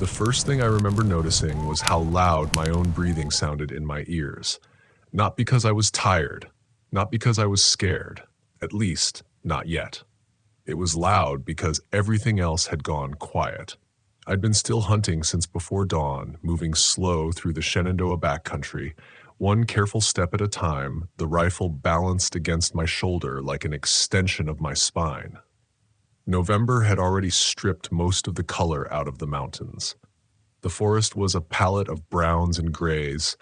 The first thing I remember noticing was how loud my own breathing sounded in my ears. Not because I was tired, not because I was scared, at least not yet. It was loud because everything else had gone quiet. I'd been still hunting since before dawn, moving slow through the Shenandoah backcountry, one careful step at a time, the rifle balanced against my shoulder like an extension of my spine. November had already stripped most of the color out of the mountains. The forest was a palette of browns and grays,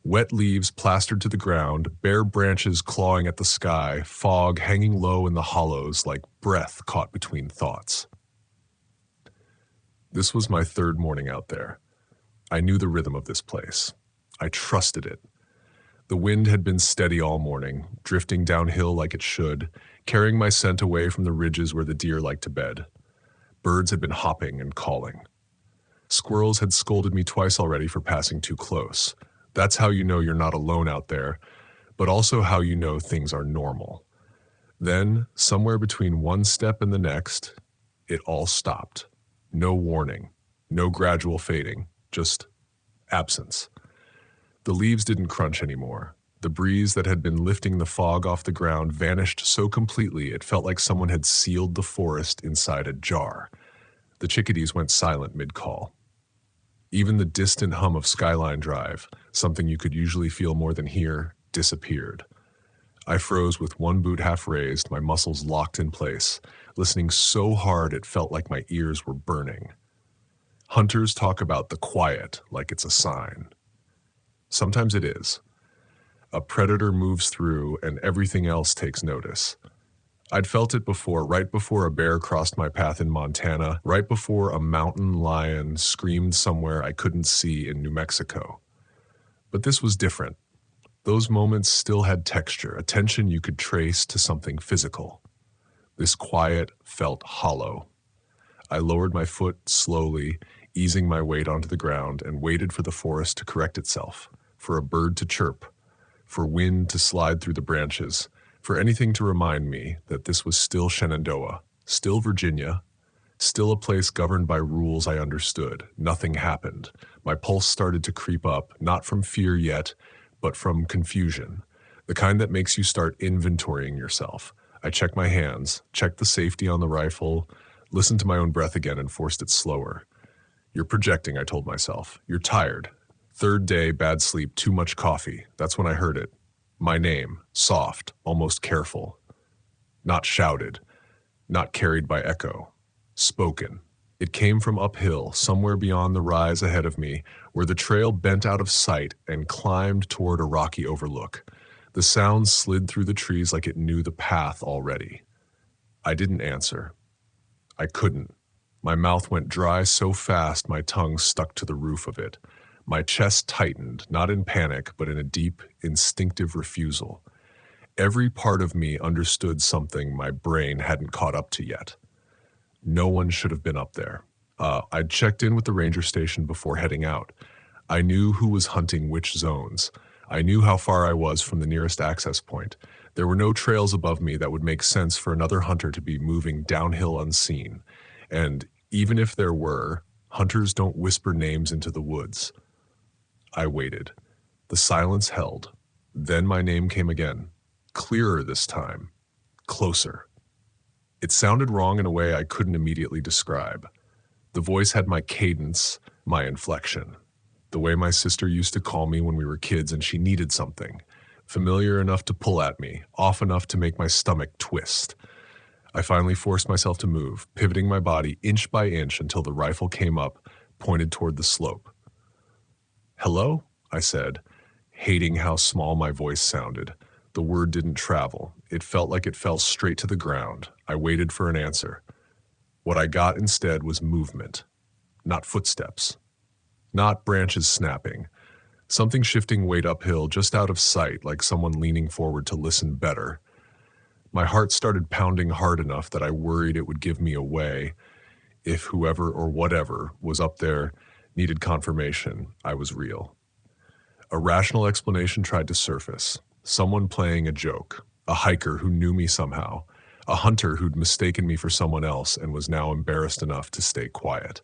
wet leaves plastered to the ground, bare branches clawing at the sky, fog hanging low in the hollows like breath caught between thoughts. This was my third morning out there. I knew the rhythm of this place. I trusted it. The wind had been steady all morning, drifting downhill like it should, carrying my scent away from the ridges where the deer liked to bed. Birds had been hopping and calling. Squirrels had scolded me twice already for passing too close. That's how you know you're not alone out there, but also how you know things are normal. Then, somewhere between one step and the next, it all stopped. No warning, no gradual fading, just absence. The leaves didn't crunch anymore. The breeze that had been lifting the fog off the ground vanished so completely it felt like someone had sealed the forest inside a jar. The chickadees went silent mid-call. Even the distant hum of Skyline Drive, something you could usually feel more than hear, disappeared. I froze with one boot half raised, my muscles locked in place, listening so hard it felt like my ears were burning. Hunters talk about the quiet like it's a sign. Sometimes it is. A predator moves through and everything else takes notice. I'd felt it before, right before a bear crossed my path in Montana, right before a mountain lion screamed somewhere I couldn't see in New Mexico. But this was different. Those moments still had texture, a tension you could trace to something physical. This quiet felt hollow. I lowered my foot slowly, easing my weight onto the ground, and waited for the forest to correct itself, for a bird to chirp, for wind to slide through the branches, for anything to remind me that this was still Shenandoah, still Virginia, still a place governed by rules I understood. Nothing happened. My pulse started to creep up, not from fear yet, but from confusion, the kind that makes you start inventorying yourself. I checked my hands, checked the safety on the rifle, listened to my own breath again and forced it slower. You're projecting, I told myself. You're tired. Third day, bad sleep, too much coffee. That's when I heard it. My name, soft, almost careful. Not shouted, not carried by echo. Spoken. It came from uphill, somewhere beyond the rise ahead of me, where the trail bent out of sight and climbed toward a rocky overlook. The sound slid through the trees like it knew the path already. I didn't answer. I couldn't. My mouth went dry so fast my tongue stuck to the roof of it. My chest tightened, not in panic, but in a deep, instinctive refusal. Every part of me understood something my brain hadn't caught up to yet. No one should have been up there. I'd checked in with the ranger station before heading out. I knew who was hunting which zones. I knew how far I was from the nearest access point. There were no trails above me that would make sense for another hunter to be moving downhill unseen. And even if there were, hunters don't whisper names into the woods. I waited. The silence held. Then my name came again. Clearer this time. Closer. It sounded wrong in a way I couldn't immediately describe. The voice had my cadence, my inflection. The way my sister used to call me when we were kids and she needed something. Familiar enough to pull at me, off enough to make my stomach twist. I finally forced myself to move, pivoting my body inch by inch until the rifle came up, pointed toward the slope. "Hello?" I said, hating how small my voice sounded. The word didn't travel. It felt like it fell straight to the ground. I waited for an answer. What I got instead was movement, not footsteps, not branches snapping, something shifting weight uphill just out of sight like someone leaning forward to listen better. My heart started pounding hard enough that I worried it would give me away if whoever or whatever was up there needed confirmation I was real. A rational explanation tried to surface. Someone playing a joke, a hiker who knew me somehow, a hunter who'd mistaken me for someone else and was now embarrassed enough to stay quiet.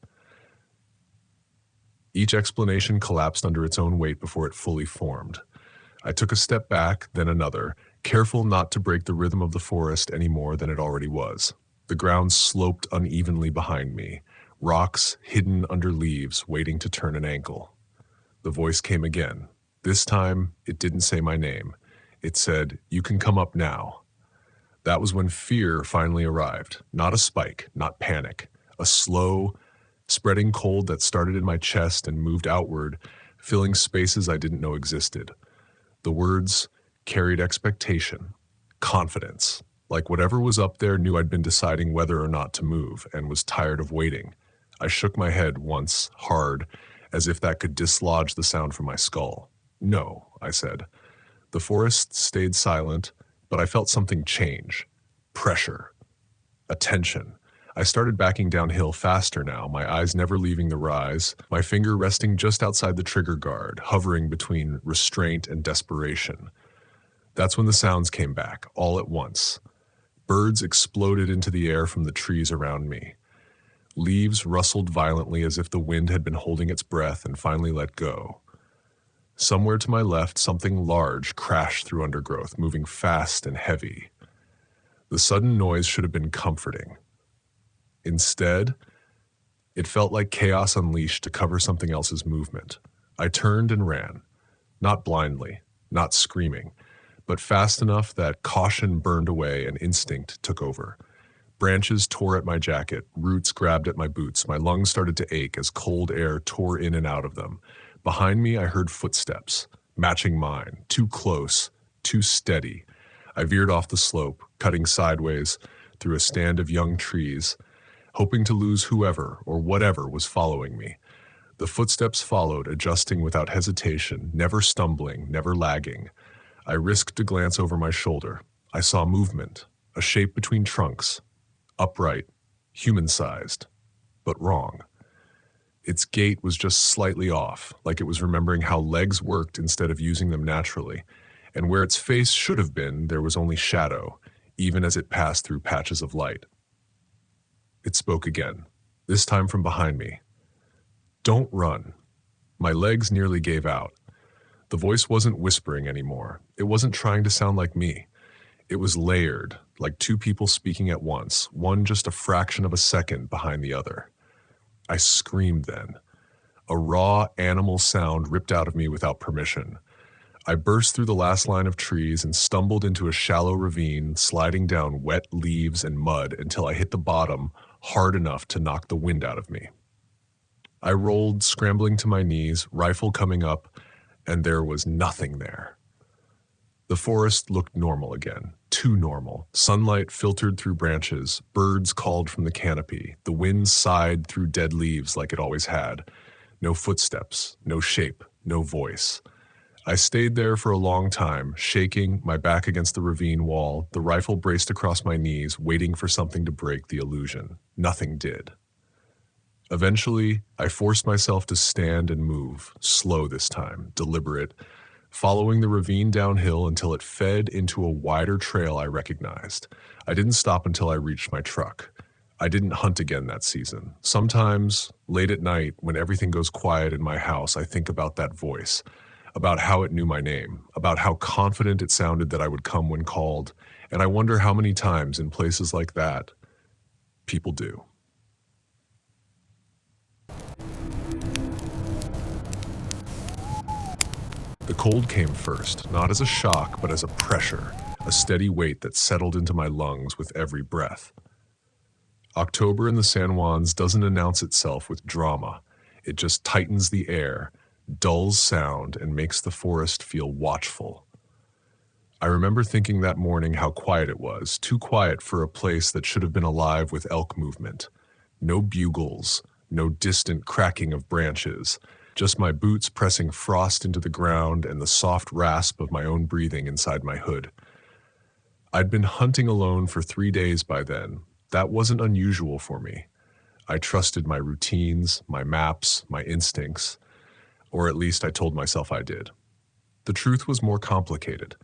Each explanation collapsed under its own weight before it fully formed. I took a step back, then another, careful not to break the rhythm of the forest any more than it already was. The ground sloped unevenly behind me, rocks hidden under leaves waiting to turn an ankle. The voice came again. This time, it didn't say my name. It said, "You can come up now." That was when fear finally arrived. Not a spike, not panic. A slow, spreading cold that started in my chest and moved outward, filling spaces I didn't know existed. The words carried expectation, confidence, like whatever was up there knew I'd been deciding whether or not to move and was tired of waiting. I shook my head once, hard, as if that could dislodge the sound from my skull. "No," I said. The forest stayed silent, but I felt something change. Pressure. Attention. I started backing downhill faster now, my eyes never leaving the rise, my finger resting just outside the trigger guard, hovering between restraint and desperation. That's when the sounds came back, all at once. Birds exploded into the air from the trees around me. Leaves rustled violently as if the wind had been holding its breath and finally let go. Somewhere to my left, something large crashed through undergrowth, moving fast and heavy. The sudden noise should have been comforting. Instead, it felt like chaos unleashed to cover something else's movement. I turned and ran, not blindly, not screaming, but fast enough that caution burned away and instinct took over. Branches tore at my jacket, roots grabbed at my boots, my lungs started to ache as cold air tore in and out of them. Behind me, I heard footsteps, matching mine, too close, too steady. I veered off the slope, cutting sideways through a stand of young trees, hoping to lose whoever or whatever was following me. The footsteps followed, adjusting without hesitation, never stumbling, never lagging. I risked a glance over my shoulder. I saw movement, a shape between trunks, upright, human-sized, but wrong. Its gait was just slightly off, like it was remembering how legs worked instead of using them naturally, and where its face should have been, there was only shadow, even as it passed through patches of light. It spoke again, this time from behind me. "Don't run." My legs nearly gave out. The voice wasn't whispering anymore. It wasn't trying to sound like me. It was layered, like two people speaking at once, one just a fraction of a second behind the other. I screamed then. A raw animal sound ripped out of me without permission. I burst through the last line of trees and stumbled into a shallow ravine, sliding down wet leaves and mud until I hit the bottom hard enough to knock the wind out of me. I rolled, scrambling to my knees, rifle coming up, and there was nothing there. The forest looked normal again, too normal. Sunlight filtered through branches, birds called from the canopy, the wind sighed through dead leaves like it always had. No footsteps, no shape, no voice. I stayed there for a long time, shaking, my back against the ravine wall, the rifle braced across my knees, waiting for something to break the illusion. Nothing did. Eventually, I forced myself to stand and move, slow this time, deliberate, following the ravine downhill until it fed into a wider trail I recognized. I didn't stop until I reached my truck. I didn't hunt again that season. Sometimes, late at night, when everything goes quiet in my house, I think about that voice, about how it knew my name, about how confident it sounded that I would come when called, and I wonder how many times in places like that, people do. The cold came first, not as a shock, but as a pressure, a steady weight that settled into my lungs with every breath. October in the San Juans doesn't announce itself with drama. It just tightens the air, dulls sound, and makes the forest feel watchful. I remember thinking that morning how quiet it was, too quiet for a place that should have been alive with elk movement. No bugles, no distant cracking of branches, just my boots pressing frost into the ground and the soft rasp of my own breathing inside my hood. I'd been hunting alone for 3 days by then. That wasn't unusual for me. I trusted my routines, my maps, my instincts, or at least I told myself I did. The truth was more complicated.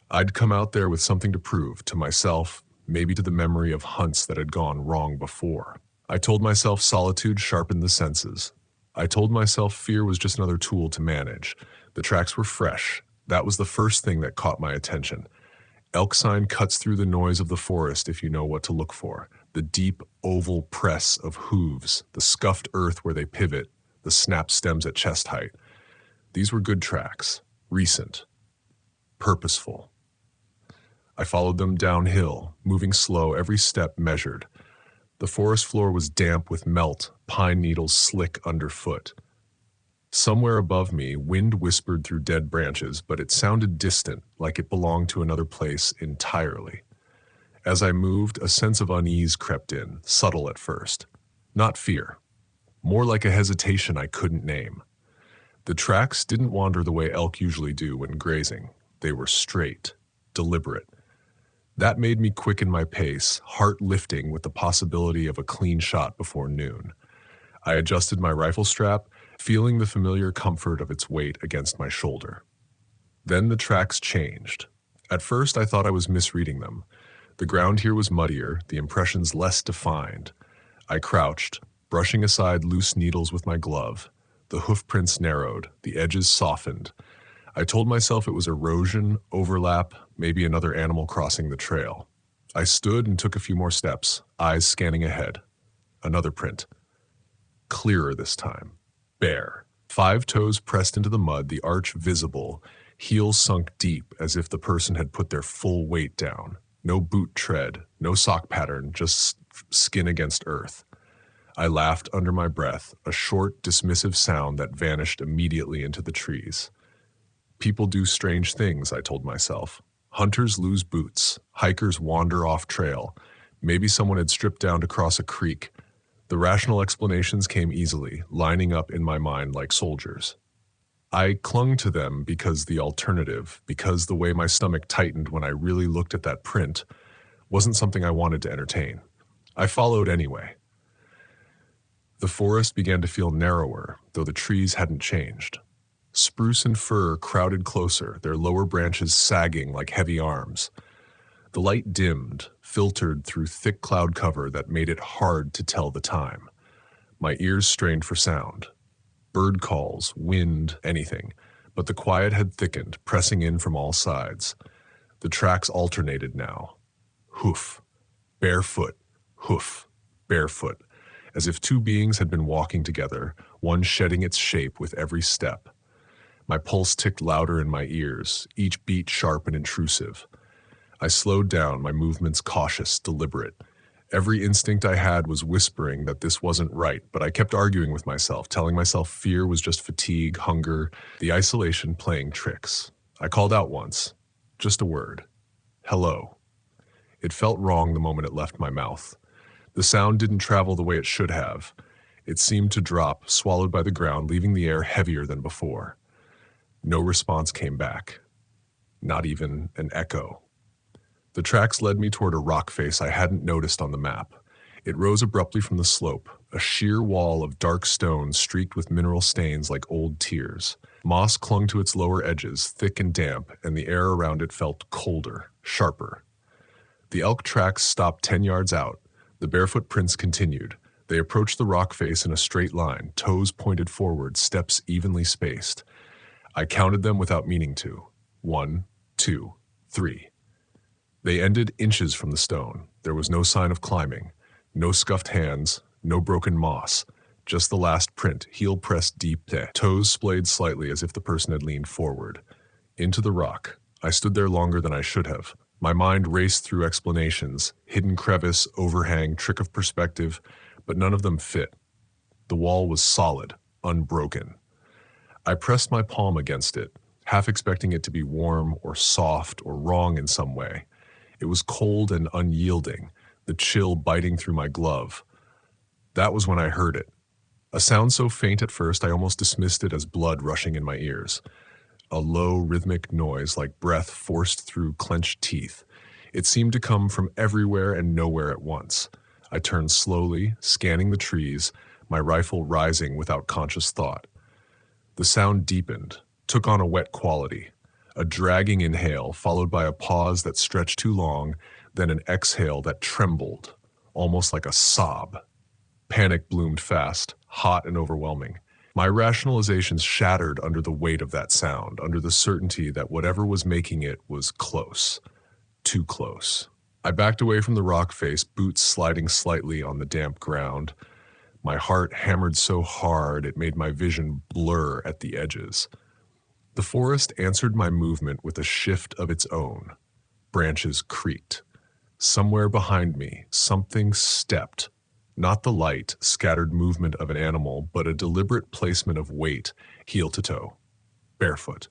I'd come out there with something to prove, to myself, maybe to the memory of hunts that had gone wrong before. I told myself solitude sharpened the senses. I told myself fear was just another tool to manage. The tracks were fresh. That was the first thing that caught my attention. Elk sign cuts through the noise of the forest if you know what to look for. The deep, oval press of hooves, the scuffed earth where they pivot, the snapped stems at chest height. These were good tracks, recent, purposeful. I followed them downhill, moving slow, every step measured. The forest floor was damp with melt, pine needles slick underfoot. Somewhere above me, wind whispered through dead branches, but it sounded distant, like it belonged to another place entirely. As I moved, a sense of unease crept in, subtle at first. Not fear. More like a hesitation I couldn't name. The tracks didn't wander the way elk usually do when grazing. They were straight, deliberate. That made me quicken my pace, heart lifting with the possibility of a clean shot before noon. I adjusted my rifle strap, feeling the familiar comfort of its weight against my shoulder. Then the tracks changed. At first, I thought I was misreading them. The ground here was muddier, the impressions less defined. I crouched, brushing aside loose needles with my glove. The hoof prints narrowed, the edges softened. I told myself it was erosion, overlap, maybe another animal crossing the trail. I stood and took a few more steps, eyes scanning ahead. Another print. Clearer this time. Bare. 5 toes pressed into the mud, the arch visible, heels sunk deep as if the person had put their full weight down. No boot tread, no sock pattern, just skin against earth. I laughed under my breath, a short, dismissive sound that vanished immediately into the trees. People do strange things, I told myself. Hunters lose boots. Hikers wander off trail. Maybe someone had stripped down to cross a creek. The rational explanations came easily, lining up in my mind like soldiers. I clung to them because the alternative, because the way my stomach tightened when I really looked at that print, wasn't something I wanted to entertain. I followed anyway. The forest began to feel narrower, though the trees hadn't changed. Spruce and fir crowded closer, their lower branches sagging like heavy arms. The light dimmed, filtered through thick cloud cover that made it hard to tell the time. My ears strained for sound. Bird calls, wind, anything. But the quiet had thickened, pressing in from all sides. The tracks alternated now. Hoof. Barefoot. Hoof. Barefoot. As if 2 beings had been walking together, one shedding its shape with every step. My pulse ticked louder in my ears, each beat sharp and intrusive. I slowed down, my movements cautious, deliberate. Every instinct I had was whispering that this wasn't right, but I kept arguing with myself, telling myself fear was just fatigue, hunger, the isolation playing tricks. I called out once, just a word. Hello. It felt wrong the moment it left my mouth. The sound didn't travel the way it should have. It seemed to drop, swallowed by the ground, leaving the air heavier than before. No response came back. Not even an echo. The tracks led me toward a rock face I hadn't noticed on the map. It rose abruptly from the slope, a sheer wall of dark stone streaked with mineral stains like old tears. Moss clung to its lower edges, thick and damp, and the air around it felt colder, sharper. The elk tracks stopped 10 yards out. The barefoot prints continued. They approached the rock face in a straight line, toes pointed forward, steps evenly spaced. I counted them without meaning to. 1, 2, 3. They ended inches from the stone. There was no sign of climbing, no scuffed hands, no broken moss, just the last print, heel pressed deep, toes splayed slightly as if the person had leaned forward. Into the rock. I stood there longer than I should have. My mind raced through explanations, hidden crevice, overhang, trick of perspective, but none of them fit. The wall was solid, unbroken. I pressed my palm against it, half expecting it to be warm or soft or wrong in some way. It was cold and unyielding, the chill biting through my glove. That was when I heard it. A sound so faint at first I almost dismissed it as blood rushing in my ears. A low, rhythmic noise like breath forced through clenched teeth. It seemed to come from everywhere and nowhere at once. I turned slowly, scanning the trees, my rifle rising without conscious thought. The sound deepened, took on a wet quality. A dragging inhale, followed by a pause that stretched too long, then an exhale that trembled, almost like a sob. Panic bloomed fast, hot and overwhelming. My rationalizations shattered under the weight of that sound, under the certainty that whatever was making it was close. Too close. I backed away from the rock face, boots sliding slightly on the damp ground. My heart hammered so hard it made my vision blur at the edges. The forest answered my movement with a shift of its own. Branches creaked. Somewhere behind me, something stepped. Not the light, scattered movement of an animal, but a deliberate placement of weight, heel to toe. Barefoot.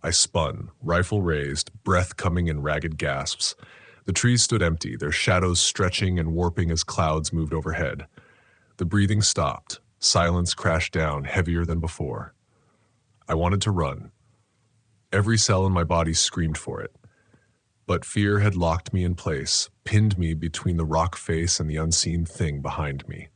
I spun, rifle raised, breath coming in ragged gasps. The trees stood empty, their shadows stretching and warping as clouds moved overhead. The breathing stopped. Silence crashed down, heavier than before. I wanted to run. Every cell in my body screamed for it. But fear had locked me in place, pinned me between the rock face and the unseen thing behind me.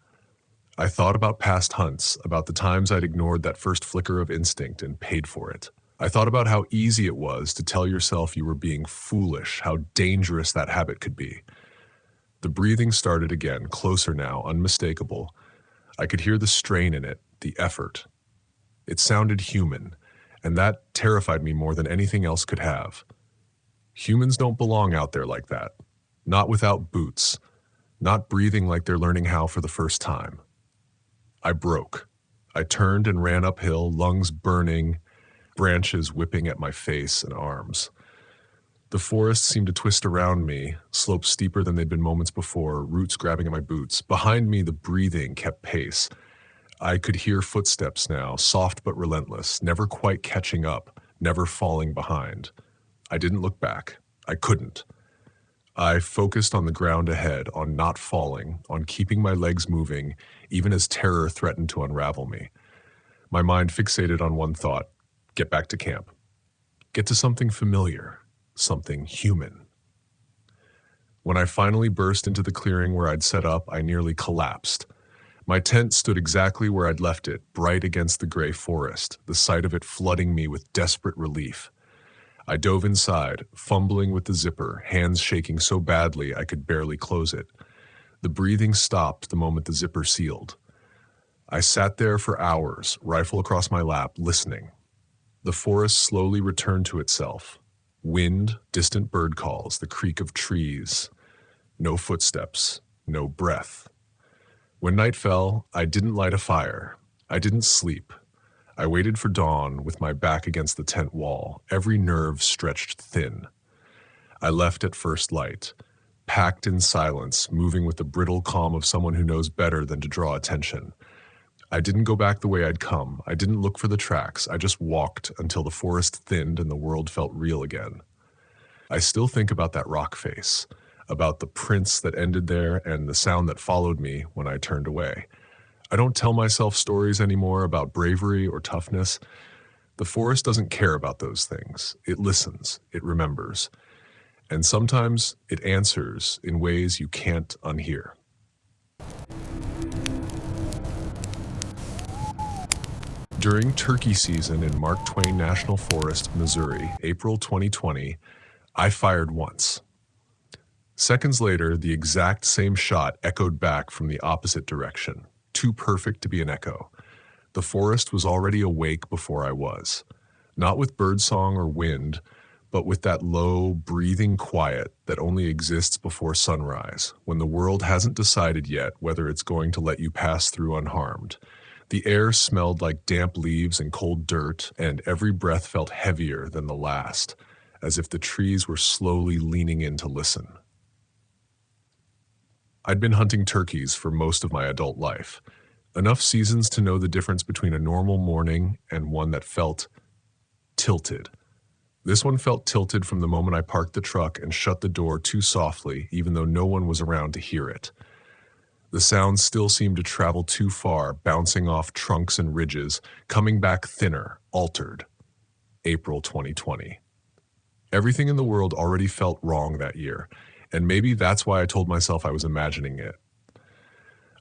I thought about past hunts, about the times I'd ignored that first flicker of instinct and paid for it. I thought about how easy it was to tell yourself you were being foolish, how dangerous that habit could be. The breathing started again, closer now, unmistakable. I could hear the strain in it, the effort. It sounded human, and that terrified me more than anything else could have. Humans don't belong out there like that. Not without boots. Not breathing like they're learning how for the first time. I broke. I turned and ran uphill, lungs burning, branches whipping at my face and arms. The forest seemed to twist around me, slopes steeper than they'd been moments before, roots grabbing at my boots. Behind me, the breathing kept pace. I could hear footsteps now, soft but relentless, never quite catching up, never falling behind. I didn't look back. I couldn't. I focused on the ground ahead, on not falling, on keeping my legs moving, even as terror threatened to unravel me. My mind fixated on one thought: get back to camp. Get to something familiar, something human. When I finally burst into the clearing where I'd set up, I nearly collapsed. My tent stood exactly where I'd left it, bright against the gray forest, the sight of it flooding me with desperate relief. I dove inside, fumbling with the zipper, hands shaking so badly I could barely close it. The breathing stopped the moment the zipper sealed. I sat there for hours, rifle across my lap, listening. The forest slowly returned to itself. Wind, distant bird calls, the creak of trees. No footsteps, no breath. When night fell, I didn't light a fire. I didn't sleep. I waited for dawn with my back against the tent wall, every nerve stretched thin. I left at first light, packed in silence, moving with the brittle calm of someone who knows better than to draw attention. I didn't go back the way I'd come. I didn't look for the tracks. I just walked until the forest thinned and the world felt real again. I still think about that rock face, about the prints that ended there and the sound that followed me when I turned away. I don't tell myself stories anymore about bravery or toughness. The forest doesn't care about those things. It listens, it remembers, and sometimes it answers in ways you can't unhear. During turkey season in Mark Twain National Forest, Missouri, April 2020, I fired once. Seconds later, the exact same shot echoed back from the opposite direction. Too perfect to be an echo. The forest was already awake before I was. Not with birdsong or wind, but with that low, breathing quiet that only exists before sunrise, when the world hasn't decided yet whether it's going to let you pass through unharmed. The air smelled like damp leaves and cold dirt, and every breath felt heavier than the last, as if the trees were slowly leaning in to listen. I'd been hunting turkeys for most of my adult life, enough seasons to know the difference between a normal morning and one that felt tilted. This one felt tilted from the moment I parked the truck and shut the door too softly, even though no one was around to hear it. The sounds still seemed to travel too far, bouncing off trunks and ridges, coming back thinner, altered. April 2020. Everything in the world already felt wrong that year, and maybe that's why I told myself I was imagining it.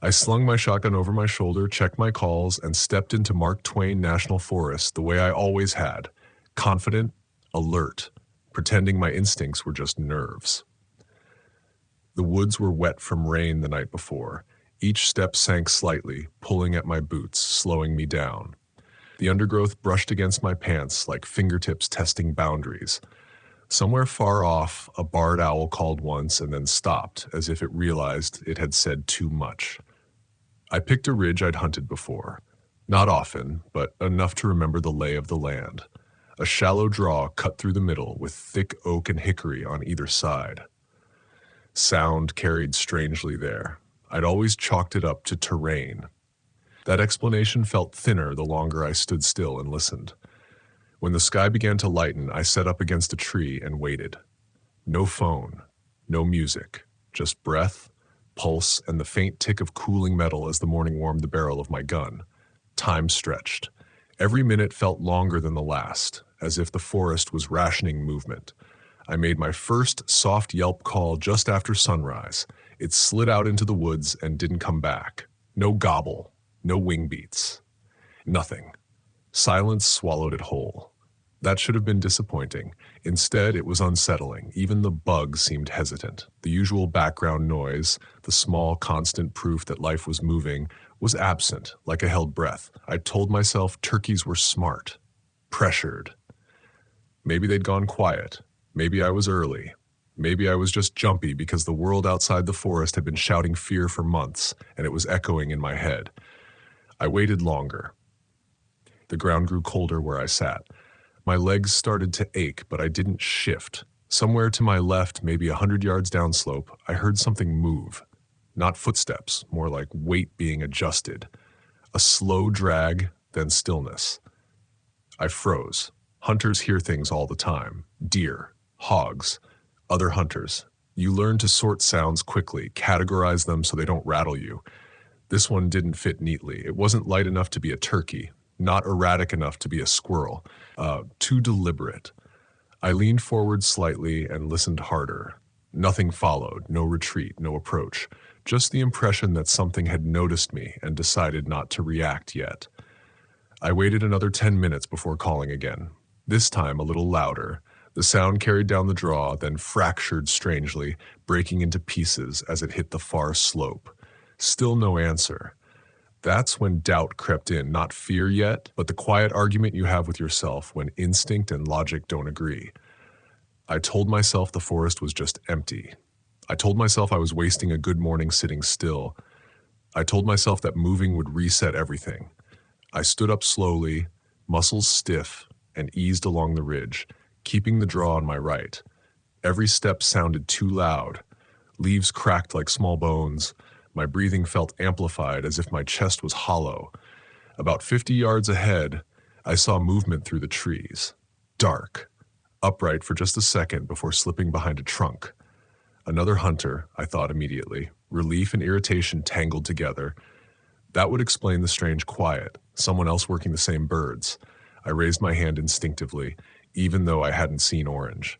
I slung my shotgun over my shoulder, checked my calls, and stepped into Mark Twain National Forest the way I always had, confident, alert, pretending my instincts were just nerves. The woods were wet from rain the night before. Each step sank slightly, pulling at my boots, slowing me down. The undergrowth brushed against my pants like fingertips testing boundaries. Somewhere far off, a barred owl called once and then stopped, as if it realized it had said too much. I picked a ridge I'd hunted before. Not often, but enough to remember the lay of the land. A shallow draw cut through the middle with thick oak and hickory on either side. Sound carried strangely there. I'd always chalked it up to terrain. That explanation felt thinner the longer I stood still and listened. When the sky began to lighten, I sat up against a tree and waited. No phone, no music, just breath, pulse, and the faint tick of cooling metal as the morning warmed the barrel of my gun. Time stretched. Every minute felt longer than the last, as if the forest was rationing movement. I made my first soft yelp call just after sunrise. It slid out into the woods and didn't come back. No gobble, no wing beats. Nothing. Silence swallowed it whole. That should have been disappointing. Instead, it was unsettling. Even the bugs seemed hesitant. The usual background noise, the small, constant proof that life was moving, was absent, like a held breath. I told myself turkeys were smart, pressured. Maybe they'd gone quiet. Maybe I was early. Maybe I was just jumpy because the world outside the forest had been shouting fear for months, and it was echoing in my head. I waited longer. The ground grew colder where I sat. My legs started to ache, but I didn't shift. Somewhere to my left, maybe 100 yards downslope, I heard something move. Not footsteps, more like weight being adjusted. A slow drag, then stillness. I froze. Hunters hear things all the time. Deer, hogs, other hunters. You learn to sort sounds quickly, categorize them so they don't rattle you. This one didn't fit neatly. It wasn't light enough to be a turkey, not erratic enough to be a squirrel. Too deliberate. I leaned forward slightly and listened harder. Nothing followed, no retreat, no approach. Just the impression that something had noticed me and decided not to react yet. I waited another 10 minutes before calling again. This time a little louder. The sound carried down the draw, then fractured strangely, breaking into pieces as it hit the far slope. Still no answer. That's when doubt crept in, not fear yet, but the quiet argument you have with yourself when instinct and logic don't agree. I told myself the forest was just empty. I told myself I was wasting a good morning sitting still. I told myself that moving would reset everything. I stood up slowly, muscles stiff, and eased along the ridge, keeping the draw on my right. Every step sounded too loud. Leaves cracked like small bones. My breathing felt amplified as if my chest was hollow. About 50 yards ahead, I saw movement through the trees. Dark. Upright for just a second before slipping behind a trunk. Another hunter, I thought immediately. Relief and irritation tangled together. That would explain the strange quiet. Someone else working the same birds. I raised my hand instinctively, even though I hadn't seen orange.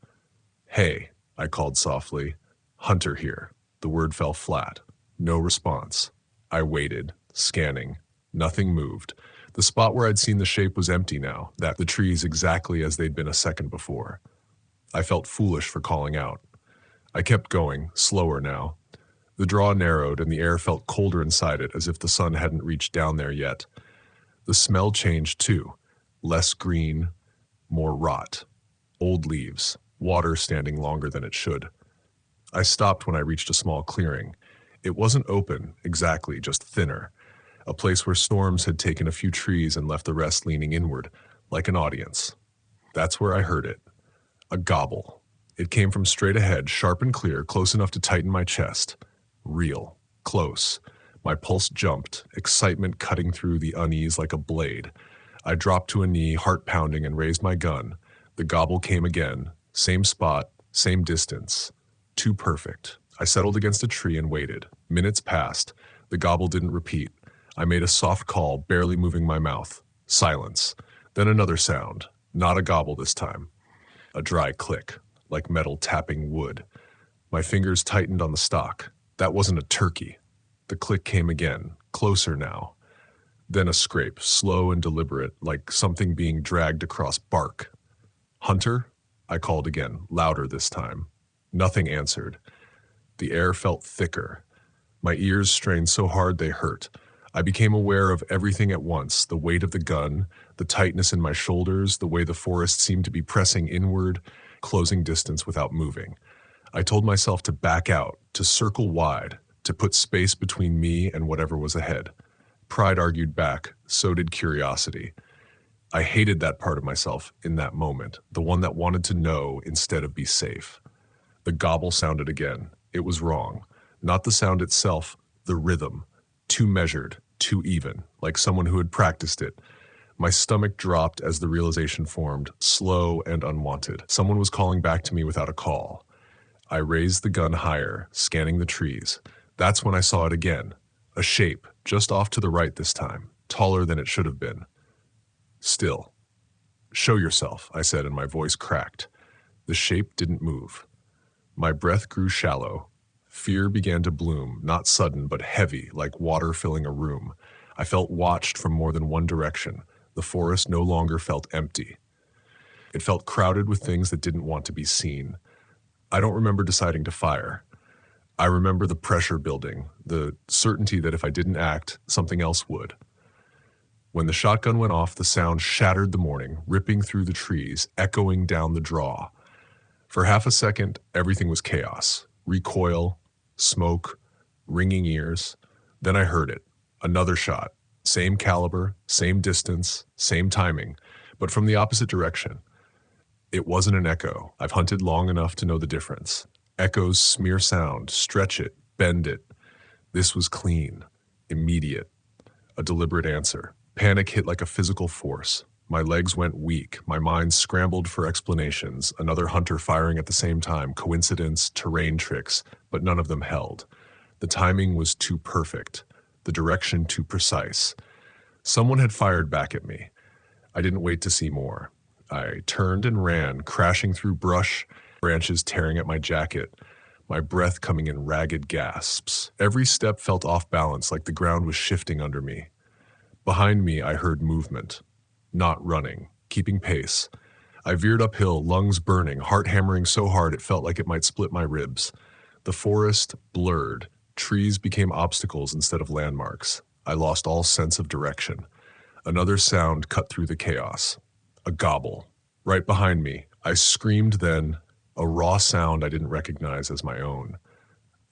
"Hey," I called softly. "Hunter here." The word fell flat. No response. I waited, scanning. Nothing moved. The spot where I'd seen the shape was empty now, the trees exactly as they'd been a second before. I felt foolish for calling out. I kept going, slower now. The draw narrowed and the air felt colder inside it, as if the sun hadn't reached down there yet. The smell changed too. Less green, more rot. Old leaves, water standing longer than it should. I stopped when I reached a small clearing. It wasn't open, exactly, just thinner. A place where storms had taken a few trees and left the rest leaning inward, like an audience. That's where I heard it. A gobble. It came from straight ahead, sharp and clear, close enough to tighten my chest. Real. Close. My pulse jumped, excitement cutting through the unease like a blade. I dropped to a knee, heart pounding, and raised my gun. The gobble came again. Same spot, same distance. Too perfect. I settled against a tree and waited. Minutes passed. The gobble didn't repeat. I made a soft call, barely moving my mouth. Silence. Then another sound. Not a gobble this time. A dry click, like metal tapping wood. My fingers tightened on the stock. That wasn't a turkey. The click came again, closer now. Then a scrape, slow and deliberate, like something being dragged across bark. "Hunter?" I called again, louder this time. Nothing answered. The air felt thicker. My ears strained so hard they hurt. I became aware of everything at once, the weight of the gun, the tightness in my shoulders, the way the forest seemed to be pressing inward, closing distance without moving. I told myself to back out, to circle wide, to put space between me and whatever was ahead. Pride argued back, so did curiosity. I hated that part of myself in that moment, the one that wanted to know instead of be safe. The gobble sounded again. It was wrong. Not the sound itself, the rhythm. Too measured, too even, like someone who had practiced it. My stomach dropped as the realization formed, slow and unwanted. Someone was calling back to me without a call. I raised the gun higher, scanning the trees. That's when I saw it again. A shape, just off to the right this time, taller than it should have been. Still. "Show yourself," I said, and my voice cracked. The shape didn't move. My breath grew shallow. Fear began to bloom, not sudden, but heavy, like water filling a room. I felt watched from more than one direction. The forest no longer felt empty. It felt crowded with things that didn't want to be seen. I don't remember deciding to fire. I remember the pressure building, the certainty that if I didn't act, something else would. When the shotgun went off, the sound shattered the morning, ripping through the trees, echoing down the draw. For half a second, everything was chaos. Recoil, smoke, ringing ears. Then I heard it. Another shot. Same caliber, same distance, same timing, but from the opposite direction. It wasn't an echo. I've hunted long enough to know the difference. Echoes smear sound, stretch it, bend it. This was clean, immediate, a deliberate answer. Panic hit like a physical force. My legs went weak. My mind scrambled for explanations. Another hunter firing at the same time, coincidence, terrain tricks, but none of them held. The timing was too perfect. The direction too precise. Someone had fired back at me. I didn't wait to see more. I turned and ran, crashing through brush, branches tearing at my jacket, my breath coming in ragged gasps. Every step felt off balance, like the ground was shifting under me. Behind me, I heard movement. Not running, keeping pace. I veered uphill, lungs burning, heart hammering so hard it felt like it might split my ribs. The forest blurred. Trees became obstacles instead of landmarks. I lost all sense of direction. Another sound cut through the chaos. A gobble. Right behind me. I screamed then, a raw sound I didn't recognize as my own.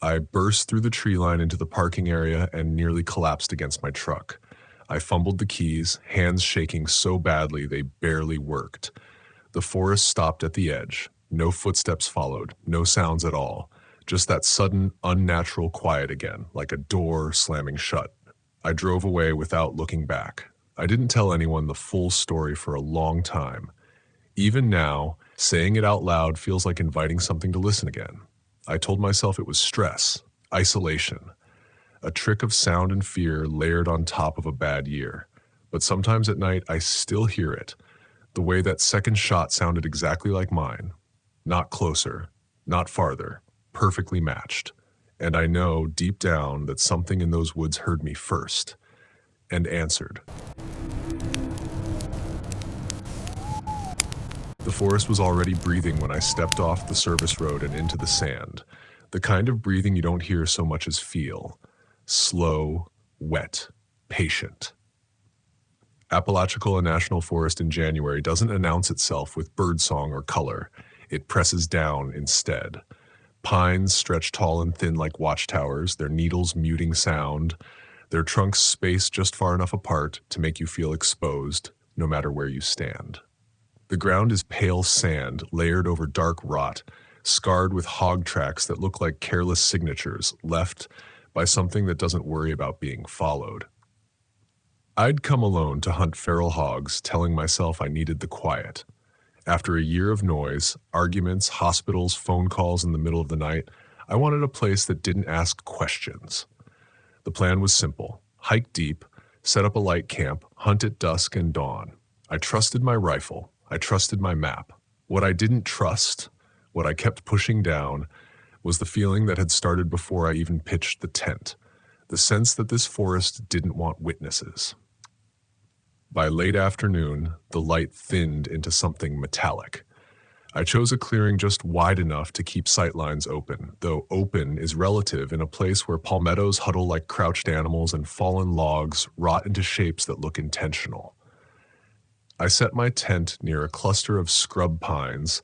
I burst through the tree line into the parking area and nearly collapsed against my truck. I fumbled the keys, hands shaking so badly they barely worked. The forest stopped at the edge. No footsteps followed, no sounds at all. Just that sudden, unnatural quiet again, like a door slamming shut. I drove away without looking back. I didn't tell anyone the full story for a long time. Even now, saying it out loud feels like inviting something to listen again. I told myself it was stress, isolation, a trick of sound and fear layered on top of a bad year. But sometimes at night, I still hear it. The way that second shot sounded exactly like mine. Not closer, not farther, perfectly matched. And I know deep down that something in those woods heard me first and answered. The forest was already breathing when I stepped off the service road and into the sand. The kind of breathing you don't hear so much as feel. Slow, wet, patient. Apalachicola National Forest in January doesn't announce itself with birdsong or color. It presses down instead. Pines stretch tall and thin like watchtowers, their needles muting sound, their trunks spaced just far enough apart to make you feel exposed, no matter where you stand. The ground is pale sand layered over dark rot, scarred with hog tracks that look like careless signatures left by something that doesn't worry about being followed. I'd come alone to hunt feral hogs, telling myself I needed the quiet. After a year of noise, arguments, hospitals, phone calls in the middle of the night, I wanted a place that didn't ask questions. The plan was simple. Hike deep, set up a light camp, hunt at dusk and dawn. I trusted my rifle. I trusted my map. What I didn't trust, what I kept pushing down, was the feeling that had started before I even pitched the tent, the sense that this forest didn't want witnesses. By late afternoon, the light thinned into something metallic. I chose a clearing just wide enough to keep sightlines open, though open is relative in a place where palmettos huddle like crouched animals and fallen logs rot into shapes that look intentional. I set my tent near a cluster of scrub pines,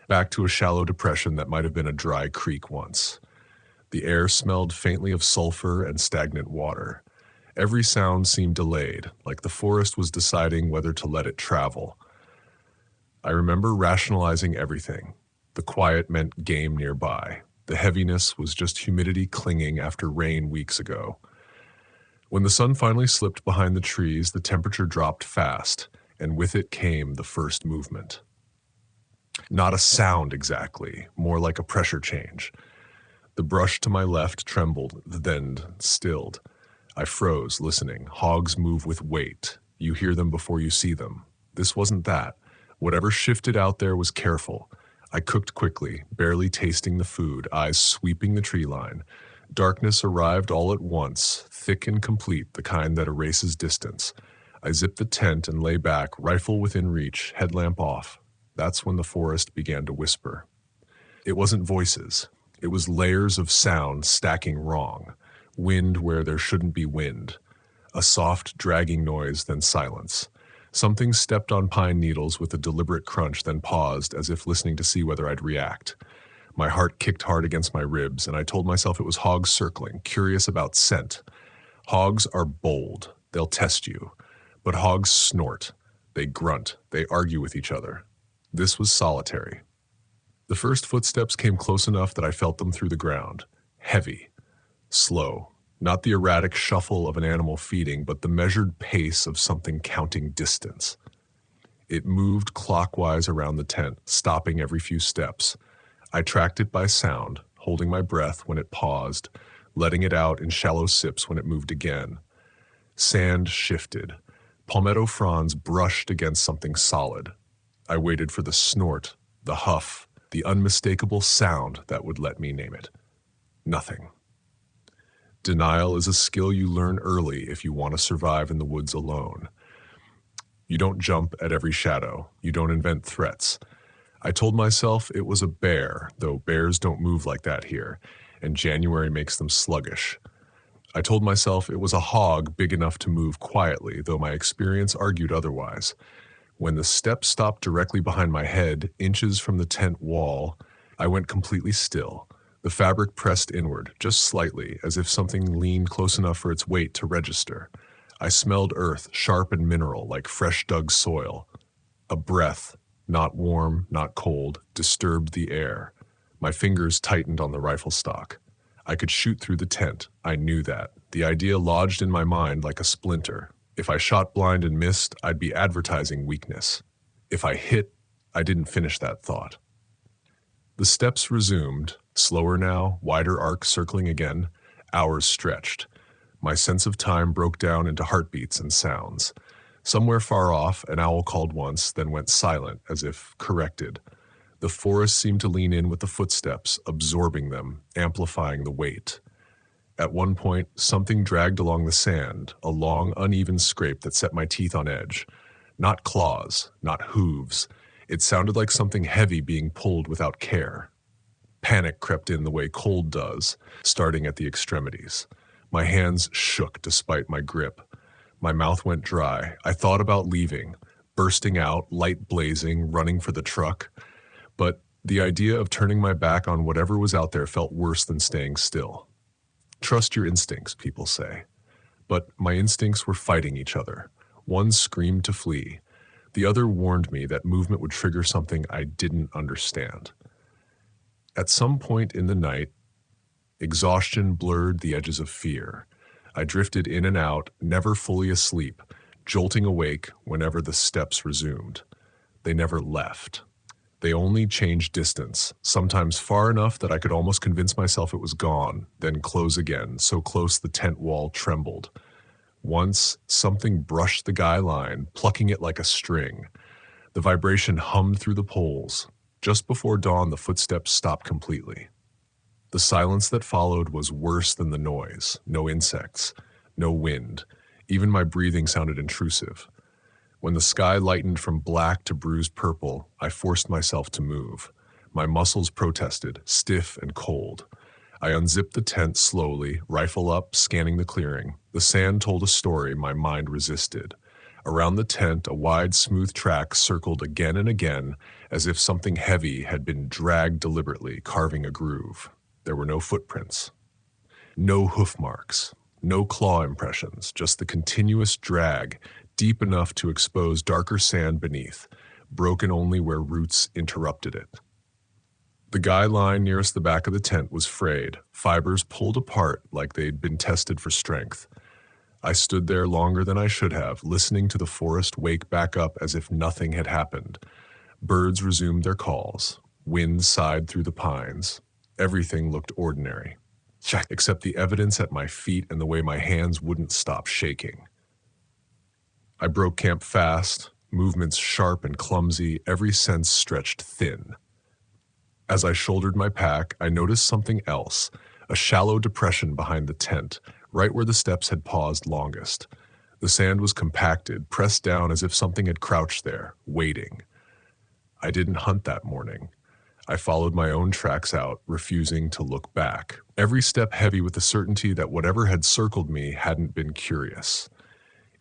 back to a shallow depression that might have been a dry creek once. The air smelled faintly of sulfur and stagnant water. Every sound seemed delayed, like the forest was deciding whether to let it travel. I remember rationalizing everything. The quiet meant game nearby. The heaviness was just humidity clinging after rain weeks ago. When the sun finally slipped behind the trees, the temperature dropped fast, and with it came the first movement. Not a sound exactly, more like a pressure change. The brush to my left trembled, then stilled. I froze, listening. Hogs move with weight. You hear them before you see them. This wasn't that. Whatever shifted out there was careful. I cooked quickly, barely tasting the food, eyes sweeping the tree line. Darkness arrived all at once, thick and complete, the kind that erases distance. I zipped the tent and lay back, rifle within reach, headlamp off. That's when the forest began to whisper. It wasn't voices. It was layers of sound stacking wrong. Wind where there shouldn't be wind. A soft, dragging noise, then silence. Something stepped on pine needles with a deliberate crunch, then paused, as if listening to see whether I'd react. My heart kicked hard against my ribs, and I told myself it was hogs circling, curious about scent. Hogs are bold. They'll test you. But hogs snort. They grunt. They argue with each other. This was solitary. The first footsteps came close enough that I felt them through the ground. Heavy. Slow. Not the erratic shuffle of an animal feeding, but the measured pace of something counting distance. It moved clockwise around the tent, stopping every few steps. I tracked it by sound, holding my breath when it paused, letting it out in shallow sips when it moved again. Sand shifted. Palmetto fronds brushed against something solid. I waited for the snort, the huff, the unmistakable sound that would let me name it. Nothing. Denial is a skill you learn early if you want to survive in the woods alone. You don't jump at every shadow. You don't invent threats. I told myself it was a bear, though bears don't move like that here, and January makes them sluggish. I told myself it was a hog big enough to move quietly, though my experience argued otherwise. When the steps stopped directly behind my head, inches from the tent wall, I went completely still. The fabric pressed inward, just slightly, as if something leaned close enough for its weight to register. I smelled earth, sharp and mineral, like fresh dug soil. A breath, not warm, not cold, disturbed the air. My fingers tightened on the rifle stock. I could shoot through the tent. I knew that. The idea lodged in my mind like a splinter. If I shot blind and missed, I'd be advertising weakness. If I hit, I didn't finish that thought. The steps resumed, slower now, wider arc circling again. Hours stretched. My sense of time broke down into heartbeats and sounds. Somewhere far off, an owl called once, then went silent, as if corrected. The forest seemed to lean in with the footsteps, absorbing them, amplifying the weight. At one point, something dragged along the sand, a long, uneven scrape that set my teeth on edge. Not claws, not hooves. It sounded like something heavy being pulled without care. Panic crept in the way cold does, starting at the extremities. My hands shook despite my grip. My mouth went dry. I thought about leaving, bursting out, light blazing, running for the truck. But the idea of turning my back on whatever was out there felt worse than staying still. Trust your instincts, people say. But my instincts were fighting each other. One screamed to flee. The other warned me that movement would trigger something I didn't understand. At some point in the night, exhaustion blurred the edges of fear. I drifted in and out, never fully asleep, jolting awake whenever the steps resumed. They never left. They only changed distance, sometimes far enough that I could almost convince myself it was gone, then close again, so close the tent wall trembled. Once, something brushed the guy line, plucking it like a string. The vibration hummed through the poles. Just before dawn, the footsteps stopped completely. The silence that followed was worse than the noise. No insects, no wind. Even my breathing sounded intrusive. When the sky lightened from black to bruised purple, I forced myself to move. My muscles protested, stiff and cold. I unzipped the tent slowly, rifle up, scanning the clearing. The sand told a story my mind resisted. Around the tent, a wide, smooth track circled again and again, as if something heavy had been dragged deliberately, carving a groove. There were no footprints. No hoof marks. No claw impressions, just the continuous drag, deep enough to expose darker sand beneath, broken only where roots interrupted it. The guy line nearest the back of the tent was frayed, fibers pulled apart like they'd been tested for strength. I stood there longer than I should have, listening to the forest wake back up as if nothing had happened. Birds resumed their calls. Wind sighed through the pines. Everything looked ordinary, except the evidence at my feet and the way my hands wouldn't stop shaking. I broke camp fast, movements sharp and clumsy, every sense stretched thin. As I shouldered my pack, I noticed something else, a shallow depression behind the tent, right where the steps had paused longest. The sand was compacted, pressed down as if something had crouched there, waiting. I didn't hunt that morning. I followed my own tracks out, refusing to look back, every step heavy with the certainty that whatever had circled me hadn't been curious.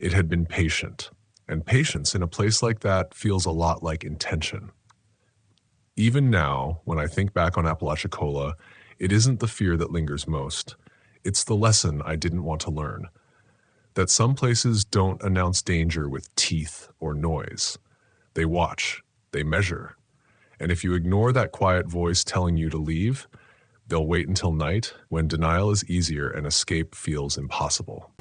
It had been patient, and patience in a place like that feels a lot like intention. Even now, when I think back on Apalachicola, it isn't the fear that lingers most. It's the lesson I didn't want to learn. That some places don't announce danger with teeth or noise. They watch, they measure. And if you ignore that quiet voice telling you to leave, they'll wait until night when denial is easier and escape feels impossible.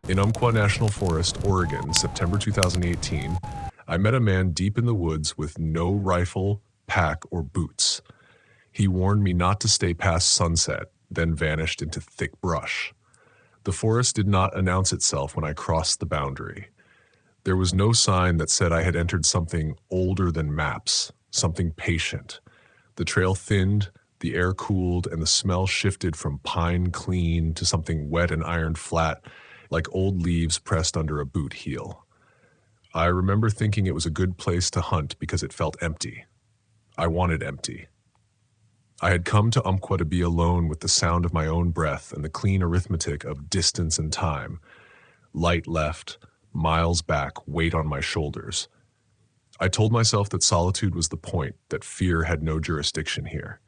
In Umpqua National Forest, Oregon, September 2018, I met a man deep in the woods with no rifle, pack, or boots. He warned me not to stay past sunset, then vanished into thick brush. The forest did not announce itself when I crossed the boundary. There was no sign that said I had entered something older than maps, something patient. The trail thinned, the air cooled, and the smell shifted from pine clean to something wet and iron flat, like old leaves pressed under a boot heel. I remember thinking it was a good place to hunt because it felt empty. I wanted empty. I had come to Umpqua to be alone with the sound of my own breath and the clean arithmetic of distance and time. Light left, miles back, weight on my shoulders. I told myself that solitude was the point, that fear had no jurisdiction here.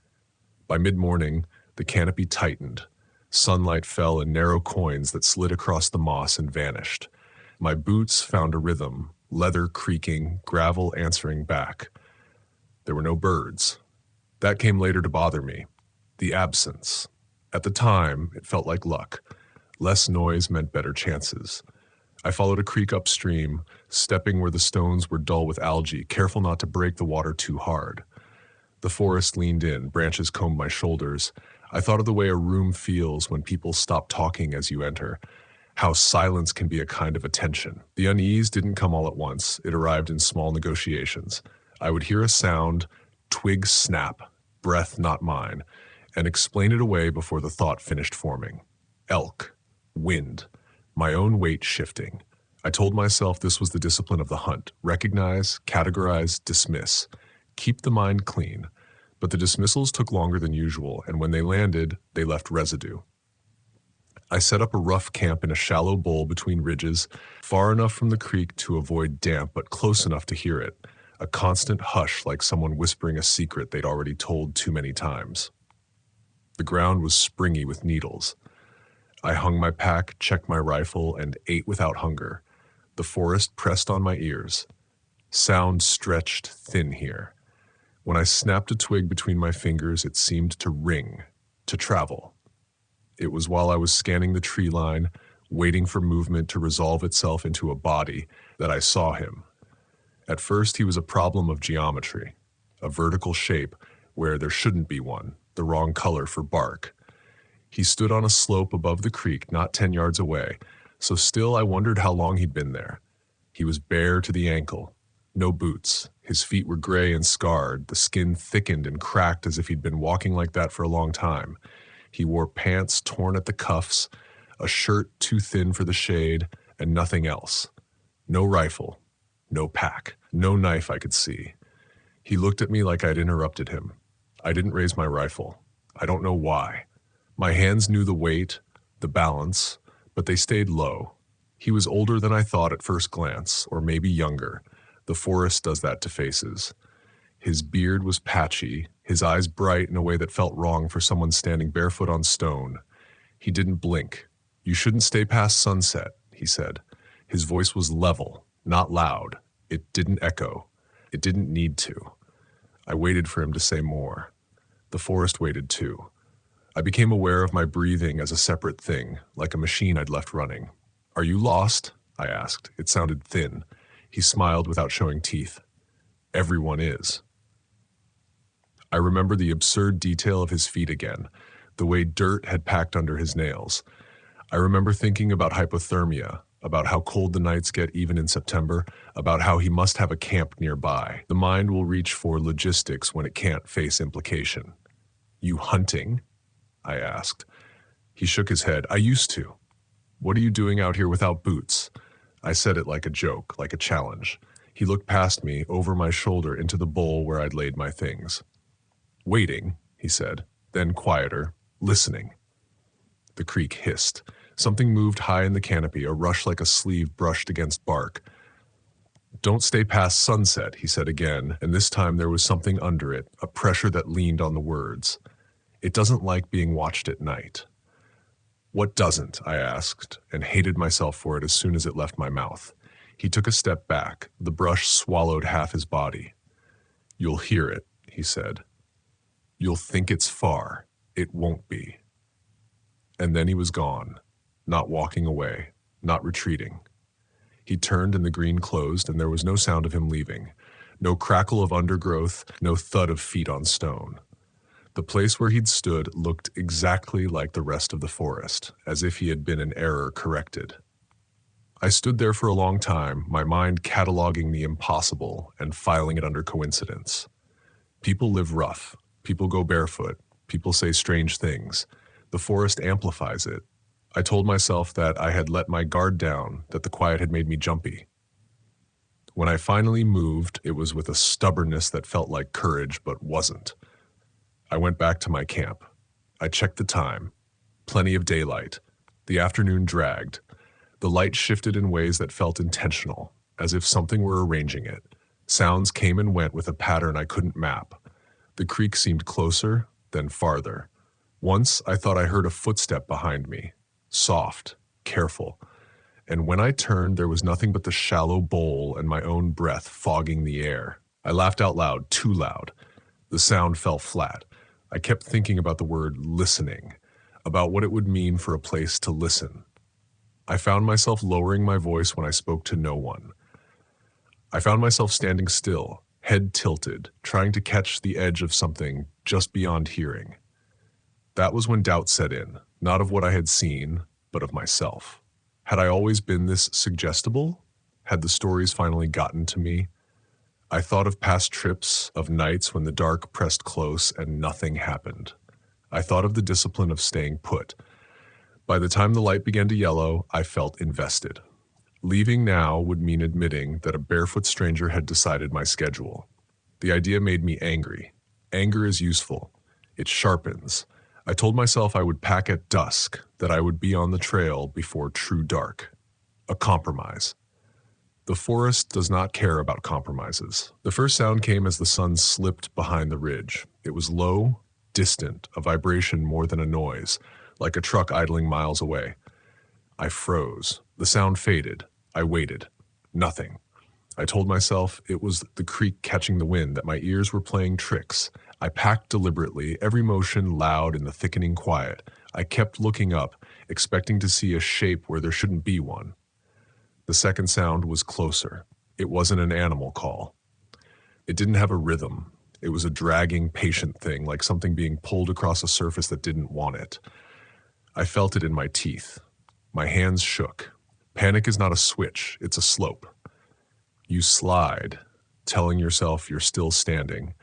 By mid-morning, the canopy tightened. Sunlight fell in narrow coins that slid across the moss and vanished. My boots found a rhythm, leather creaking, gravel answering back. There were no birds. That came later to bother me. The absence. At the time, it felt like luck. Less noise meant better chances. I followed a creek upstream, stepping where the stones were dull with algae, careful not to break the water too hard. The forest leaned in, branches combed my shoulders. I thought of the way a room feels when people stop talking as you enter, how silence can be a kind of attention. The unease didn't come all at once. It arrived in small negotiations. I would hear a sound, twig snap, breath not mine, and explain it away before the thought finished forming. Elk, wind, my own weight shifting. I told myself this was the discipline of the hunt. Recognize, categorize, dismiss. Keep the mind clean. But the dismissals took longer than usual, and when they landed, they left residue. I set up a rough camp in a shallow bowl between ridges, far enough from the creek to avoid damp, but close enough to hear it. A constant hush like someone whispering a secret they'd already told too many times. The ground was springy with needles. I hung my pack, checked my rifle, and ate without hunger. The forest pressed on my ears. Sound stretched thin here. When I snapped a twig between my fingers, it seemed to ring, to travel. It was while I was scanning the tree line, waiting for movement to resolve itself into a body, that I saw him. At first, he was a problem of geometry, a vertical shape where there shouldn't be one, the wrong color for bark. He stood on a slope above the creek, not 10 yards away, so still I wondered how long he'd been there. He was bare to the ankle, no boots. His feet were gray and scarred, the skin thickened and cracked as if he'd been walking like that for a long time. He wore pants torn at the cuffs, a shirt too thin for the shade, and nothing else. No rifle, no pack, no knife I could see. He looked at me like I'd interrupted him. I didn't raise my rifle. I don't know why. My hands knew the weight, the balance, but they stayed low. He was older than I thought at first glance, or maybe younger. The forest does that to faces. His beard was patchy, his eyes bright in a way that felt wrong for someone standing barefoot on stone. He didn't blink. "You shouldn't stay past sunset," he said. His voice was level, not loud. It didn't echo. It didn't need to. I waited for him to say more. The forest waited too. I became aware of my breathing as a separate thing, like a machine I'd left running. "Are you lost?" I asked. It sounded thin. He smiled without showing teeth. "Everyone is." I remember the absurd detail of his feet again, the way dirt had packed under his nails. I remember thinking about hypothermia, about how cold the nights get even in September, about how he must have a camp nearby. The mind will reach for logistics when it can't face implication. "You hunting?" I asked. He shook his head. "I used to." "What are you doing out here without boots?" I said it like a joke, like a challenge. He looked past me, over my shoulder, into the bowl where I'd laid my things. "Waiting," he said, then quieter, "listening." The creek hissed. Something moved high in the canopy, a rush like a sleeve brushed against bark. "Don't stay past sunset," he said again, and this time there was something under it, a pressure that leaned on the words. "It doesn't like being watched at night." "What doesn't?" I asked, and hated myself for it as soon as it left my mouth. He took a step back. The brush swallowed half his body. "You'll hear it," he said. "You'll think it's far. It won't be." And then he was gone, not walking away, not retreating. He turned and the green closed, and there was no sound of him leaving. No crackle of undergrowth, no thud of feet on stone. The place where he'd stood looked exactly like the rest of the forest, as if he had been an error corrected. I stood there for a long time, my mind cataloging the impossible and filing it under coincidence. People live rough. People go barefoot. People say strange things. The forest amplifies it. I told myself that I had let my guard down, that the quiet had made me jumpy. When I finally moved, it was with a stubbornness that felt like courage but wasn't. I went back to my camp. I checked the time. Plenty of daylight. The afternoon dragged. The light shifted in ways that felt intentional, as if something were arranging it. Sounds came and went with a pattern I couldn't map. The creek seemed closer, then farther. Once I thought I heard a footstep behind me. Soft, careful. And when I turned, there was nothing but the shallow bowl and my own breath fogging the air. I laughed out loud, too loud. The sound fell flat. I kept thinking about the word listening, about what it would mean for a place to listen. I found myself lowering my voice when I spoke to no one. I found myself standing still, head tilted, trying to catch the edge of something just beyond hearing. That was when doubt set in, not of what I had seen, but of myself. Had I always been this suggestible? Had the stories finally gotten to me? I thought of past trips, of nights when the dark pressed close and nothing happened. I thought of the discipline of staying put. By the time the light began to yellow, I felt invested. Leaving now would mean admitting that a barefoot stranger had decided my schedule. The idea made me angry. Anger is useful. It sharpens. I told myself I would pack at dusk, that I would be on the trail before true dark. A compromise. The forest does not care about compromises. The first sound came as the sun slipped behind the ridge. It was low, distant, a vibration more than a noise, like a truck idling miles away. I froze. The sound faded. I waited. Nothing. I told myself it was the creek catching the wind, that my ears were playing tricks. I packed deliberately, every motion loud in the thickening quiet. I kept looking up, expecting to see a shape where there shouldn't be one. The second sound was closer. It wasn't an animal call. It didn't have a rhythm. It was a dragging, patient thing, like something being pulled across a surface that didn't want it. I felt it in my teeth. My hands shook. Panic is not a switch, it's a slope. You slide, telling yourself you're still standing.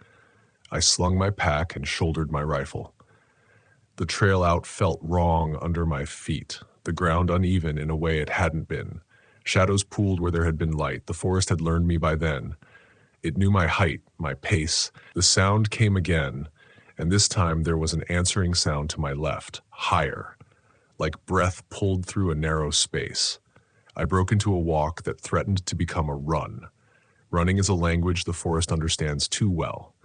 I slung my pack and shouldered my rifle. The trail out felt wrong under my feet. the ground uneven in a way it hadn't been. Shadows pooled where there had been light. The forest had learned me by then. It knew my height, my pace. The sound came again, and this time there was an answering sound to my left, higher, like breath pulled through a narrow space. I broke into a walk that threatened to become a run. Running is a language the forest understands too well.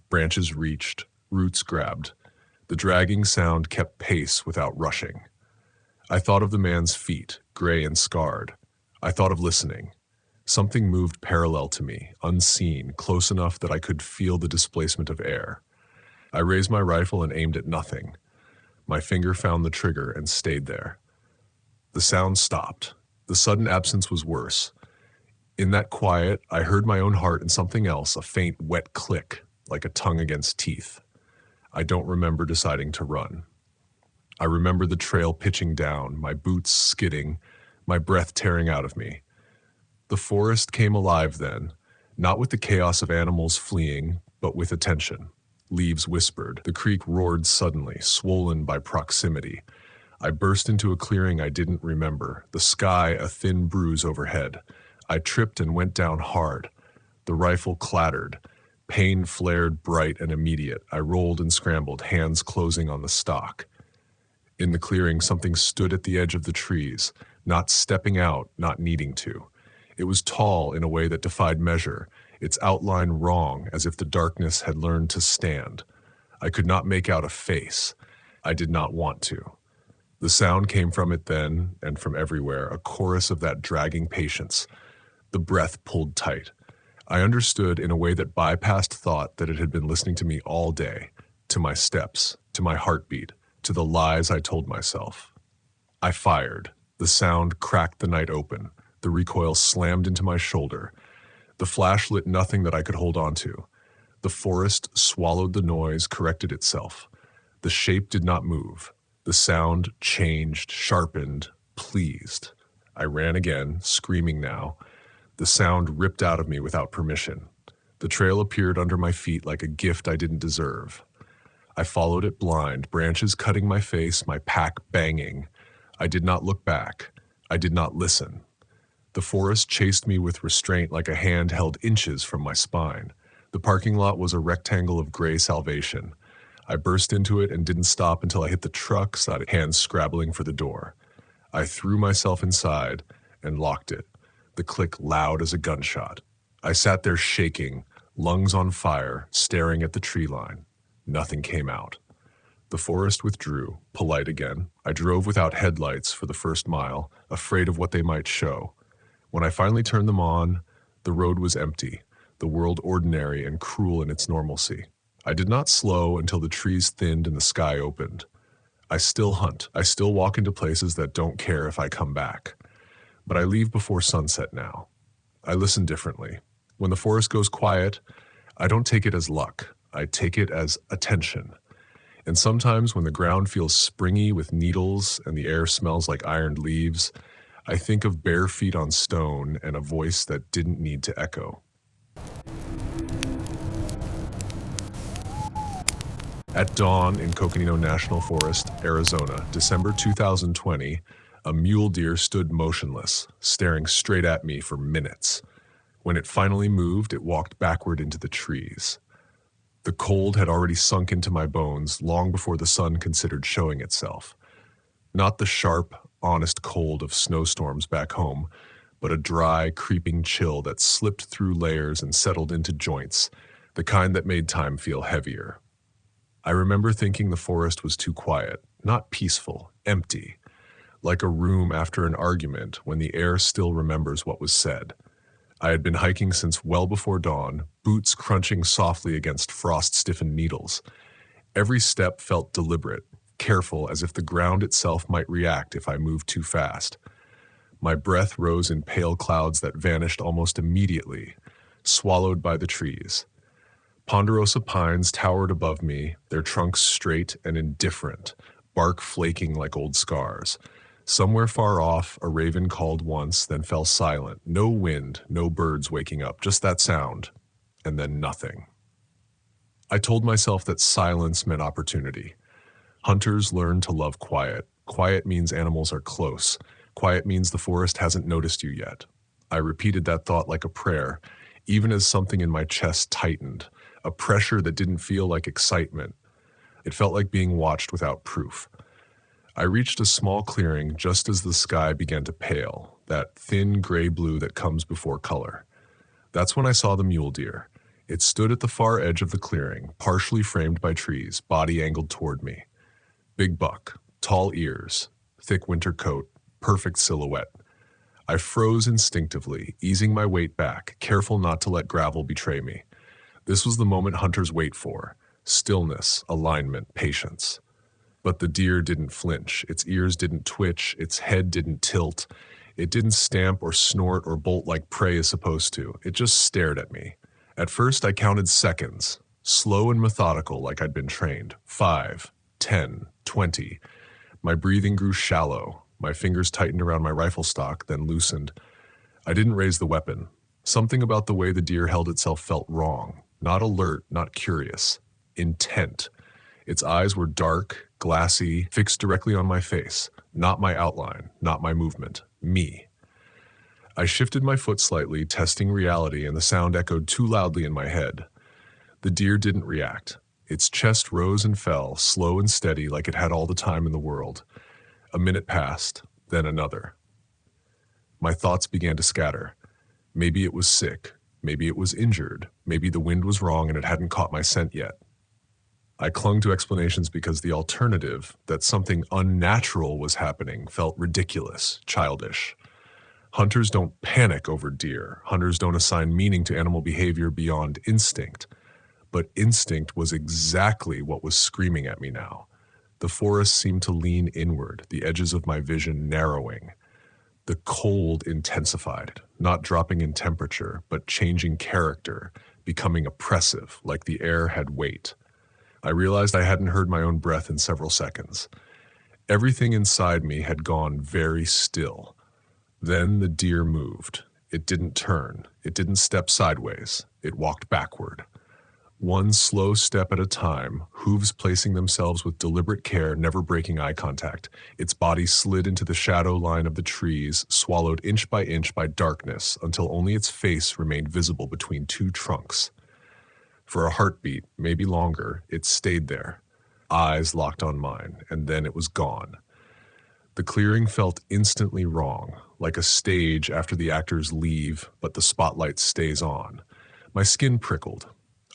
Branches reached, roots grabbed. The dragging sound kept pace without rushing. I thought of the man's feet, gray and scarred. I thought of listening. Something moved parallel to me, unseen, close enough that I could feel the displacement of air. I raised my rifle and aimed at nothing. My finger found the trigger and stayed there. The sound stopped. The sudden absence was worse. In that quiet, I heard my own heart and something else, a faint, wet click, like a tongue against teeth. I don't remember deciding to run. I remember the trail pitching down, my boots skidding, my breath tearing out of me. The forest came alive then, not with the chaos of animals fleeing, but with attention. Leaves whispered. The creek roared suddenly, swollen by proximity. I burst into a clearing I didn't remember, the sky a thin bruise overhead. I tripped and went down hard. The rifle clattered. Pain flared bright and immediate. I rolled and scrambled, hands closing on the stock. In the clearing, something stood at the edge of the trees, not stepping out, not needing to. It was tall in a way that defied measure, its outline wrong, as if the darkness had learned to stand. I could not make out a face. I did not want to. The sound came from it then, and from everywhere, a chorus of that dragging patience. The breath pulled tight. I understood in a way that bypassed thought that it had been listening to me all day, to my steps, to my heartbeat, to the lies I told myself. I fired. The sound cracked the night open. The recoil slammed into my shoulder. The flash lit nothing that I could hold on to. The forest swallowed the noise, corrected itself. The shape did not move. The sound changed, sharpened, pleased. I ran again, screaming now. The sound ripped out of me without permission. The trail appeared under my feet like a gift I didn't deserve. I followed it blind, branches cutting my face, my pack banging. I did not look back. I did not listen. The forest chased me with restraint like a hand held inches from my spine. The parking lot was a rectangle of gray salvation. I burst into it and didn't stop until I hit the truck, hands scrabbling for the door. I threw myself inside and locked it, the click loud as a gunshot. I sat there shaking, lungs on fire, staring at the tree line. Nothing came out. The forest withdrew, polite again. I drove without headlights for the first mile, afraid of what they might show. When I finally turned them on, the road was empty, the world ordinary and cruel in its normalcy. I did not slow until the trees thinned and the sky opened. I still hunt. I still walk into places that don't care if I come back. But I leave before sunset now. I listen differently. When the forest goes quiet, I don't take it as luck. I take it as attention. And sometimes when the ground feels springy with needles and the air smells like ironed leaves, I think of bare feet on stone and a voice that didn't need to echo. At dawn in Coconino National Forest, Arizona, December 2020, a mule deer stood motionless, staring straight at me for minutes. When it finally moved, it walked backward into the trees. The cold had already sunk into my bones long before the sun considered showing itself. Not the sharp, honest cold of snowstorms back home, but a dry, creeping chill that slipped through layers and settled into joints, the kind that made time feel heavier. I remember thinking the forest was too quiet, not peaceful, empty, like a room after an argument when the air still remembers what was said. I had been hiking since well before dawn, boots crunching softly against frost-stiffened needles. Every step felt deliberate, careful, as if the ground itself might react if I moved too fast. My breath rose in pale clouds that vanished almost immediately, swallowed by the trees. Ponderosa pines towered above me, their trunks straight and indifferent, bark flaking like old scars. Somewhere far off, a raven called once, then fell silent. No wind, no birds waking up, just that sound, and then nothing. I told myself that silence meant opportunity. Hunters learn to love quiet. Quiet means animals are close. Quiet means the forest hasn't noticed you yet. I repeated that thought like a prayer, even as something in my chest tightened, a pressure that didn't feel like excitement. It felt like being watched without proof. I reached a small clearing just as the sky began to pale, that thin gray blue that comes before color. That's when I saw the mule deer. It stood at the far edge of the clearing, partially framed by trees, body angled toward me. Big buck, tall ears, thick winter coat, perfect silhouette. I froze instinctively, easing my weight back, careful not to let gravel betray me. This was the moment hunters wait for: stillness, alignment, patience. But the deer didn't flinch, its ears didn't twitch, its head didn't tilt. It didn't stamp or snort or bolt like prey is supposed to. It just stared at me. At first I counted seconds, slow and methodical like I'd been trained. 5, 10, 20. My breathing grew shallow. My fingers tightened around my rifle stock, then loosened. I didn't raise the weapon. Something about the way the deer held itself felt wrong. Not alert, not curious. Intent. Its eyes were dark, glassy, fixed directly on my face. Not my outline, not my movement. Me. I shifted my foot slightly, testing reality, and the sound echoed too loudly in my head. The deer didn't react. Its chest rose and fell, slow and steady, like it had all the time in the world. A minute passed, then another. My thoughts began to scatter. Maybe it was sick. Maybe it was injured. Maybe the wind was wrong and it hadn't caught my scent yet. I clung to explanations because the alternative, that something unnatural was happening, felt ridiculous, childish. Hunters don't panic over deer. Hunters don't assign meaning to animal behavior beyond instinct. But instinct was exactly what was screaming at me now. The forest seemed to lean inward, the edges of my vision narrowing. The cold intensified, not dropping in temperature, but changing character, becoming oppressive, like the air had weight. I realized I hadn't heard my own breath in several seconds. Everything inside me had gone very still. Then the deer moved. It didn't turn. It didn't step sideways. It walked backward. One slow step at a time, hooves placing themselves with deliberate care, never breaking eye contact. Its body slid into the shadow line of the trees, swallowed inch by darkness, until only its face remained visible between two trunks. For a heartbeat, maybe longer, it stayed there, eyes locked on mine, and then it was gone. The clearing felt instantly wrong, like a stage after the actors leave, but the spotlight stays on. My skin prickled.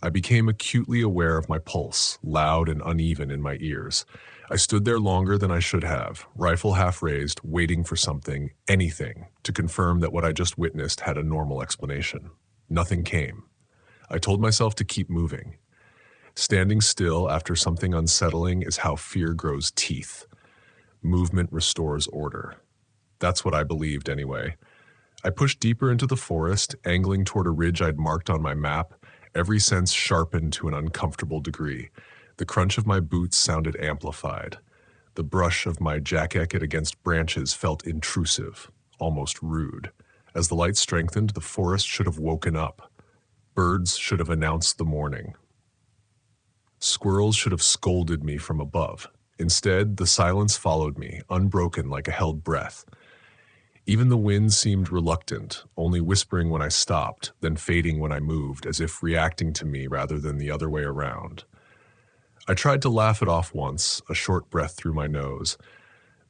I became acutely aware of my pulse, loud and uneven in my ears. I stood there longer than I should have, rifle half raised, waiting for something, anything, to confirm that what I just witnessed had a normal explanation. Nothing came. I told myself to keep moving. Standing still after something unsettling is how fear grows teeth. Movement restores order. That's what I believed anyway. I pushed deeper into the forest, angling toward a ridge I'd marked on my map, every sense sharpened to an uncomfortable degree. The crunch of my boots sounded amplified. The brush of my jacket against branches felt intrusive, almost rude. As the light strengthened, the forest should have woken up. Birds should have announced the morning. Squirrels should have scolded me from above. Instead, the silence followed me, unbroken like a held breath. Even the wind seemed reluctant, only whispering when I stopped, then fading when I moved, as if reacting to me rather than the other way around. I tried to laugh it off once, a short breath through my nose.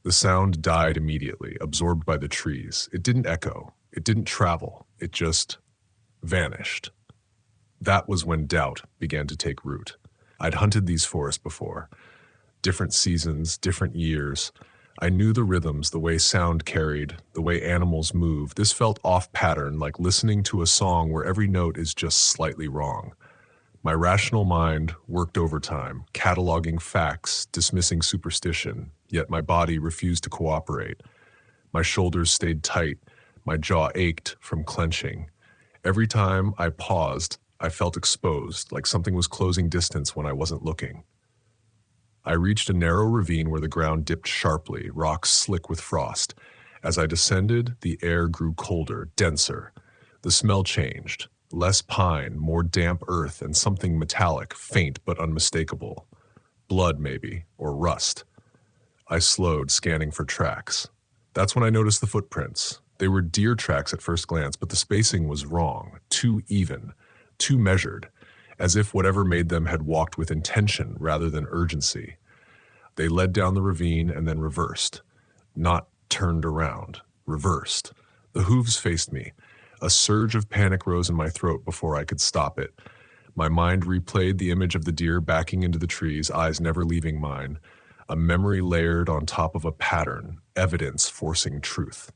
The sound died immediately, absorbed by the trees. It didn't echo. It didn't travel. It just vanished. That was when doubt began to take root. I'd hunted these forests before. Different seasons, different years. I knew the rhythms, the way sound carried, the way animals moved. This felt off-pattern, like listening to a song where every note is just slightly wrong. My rational mind worked overtime, cataloging facts, dismissing superstition, yet my body refused to cooperate. My shoulders stayed tight, my jaw ached from clenching. Every time I paused, I felt exposed, like something was closing distance when I wasn't looking. I reached a narrow ravine where the ground dipped sharply, rocks slick with frost. As I descended, the air grew colder, denser. The smell changed. Less pine, more damp earth, and something metallic, faint but unmistakable. Blood, maybe, or rust. I slowed, scanning for tracks. That's when I noticed the footprints. They were deer tracks at first glance, but the spacing was wrong, too even, too measured, as if whatever made them had walked with intention rather than urgency. They led down the ravine and then reversed. Not turned around, reversed. The hooves faced me. A surge of panic rose in my throat before I could stop it. My mind replayed the image of the deer backing into the trees, eyes never leaving mine. A memory layered on top of a pattern, evidence forcing truth.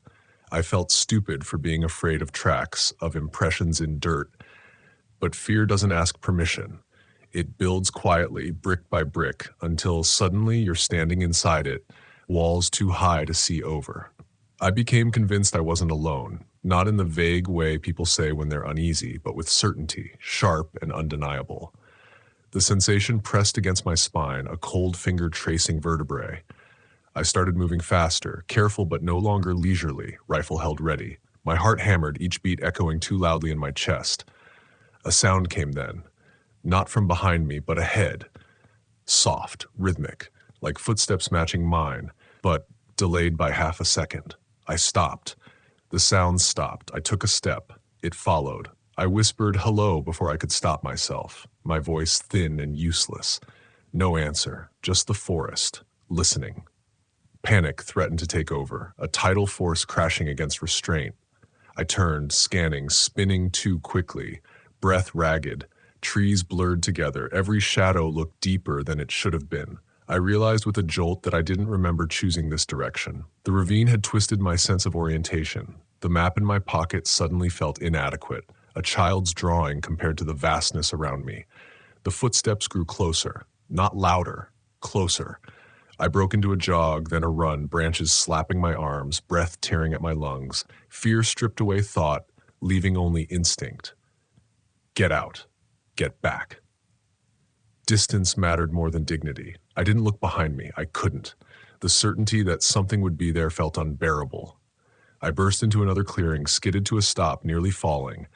I felt stupid for being afraid of tracks, of impressions in dirt. But fear doesn't ask permission. It builds quietly, brick by brick, until suddenly you're standing inside it, walls too high to see over. I became convinced I wasn't alone, not in the vague way people say when they're uneasy, but with certainty, sharp and undeniable. The sensation pressed against my spine, a cold finger tracing vertebrae. I started moving faster, careful but no longer leisurely, rifle held ready. My heart hammered, each beat echoing too loudly in my chest. A sound came then, not from behind me, but ahead. Soft, rhythmic, like footsteps matching mine, but delayed by half a second. I stopped. The sound stopped. I took a step. It followed. I whispered hello before I could stop myself, my voice thin and useless. No answer, just the forest, listening. Panic threatened to take over, a tidal force crashing against restraint. I turned, scanning, spinning too quickly, breath ragged, trees blurred together, every shadow looked deeper than it should have been. I realized with a jolt that I didn't remember choosing this direction. The ravine had twisted my sense of orientation. The map in my pocket suddenly felt inadequate, a child's drawing compared to the vastness around me. The footsteps grew closer, not louder, closer. I broke into a jog, then a run, branches slapping my arms, breath tearing at my lungs. Fear stripped away thought, leaving only instinct. Get out. Get back. Distance mattered more than dignity. I didn't look behind me. I couldn't. The certainty that something would be there felt unbearable. I burst into another clearing, skidded to a stop, nearly falling.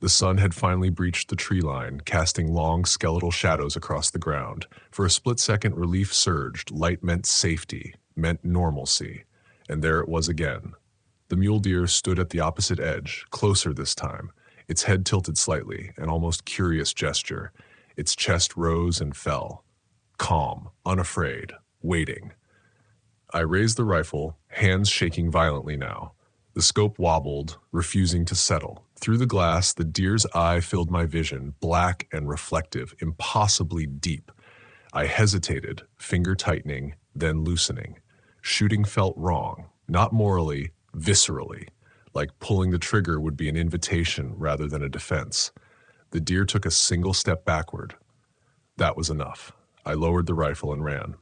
The sun had finally breached the tree line, casting long skeletal shadows across the ground. For a split second, relief surged. Light meant safety, meant normalcy. And there it was again. The mule deer stood at the opposite edge, closer this time. Its head tilted slightly, an almost curious gesture. Its chest rose and fell. Calm, unafraid, waiting. I raised the rifle, hands shaking violently now. The scope wobbled, refusing to settle. Through the glass, the deer's eye filled my vision, black and reflective, impossibly deep. I hesitated, finger tightening, then loosening. Shooting felt wrong, not morally, viscerally, like pulling the trigger would be an invitation rather than a defense. The deer took a single step backward. That was enough. I lowered the rifle and ran.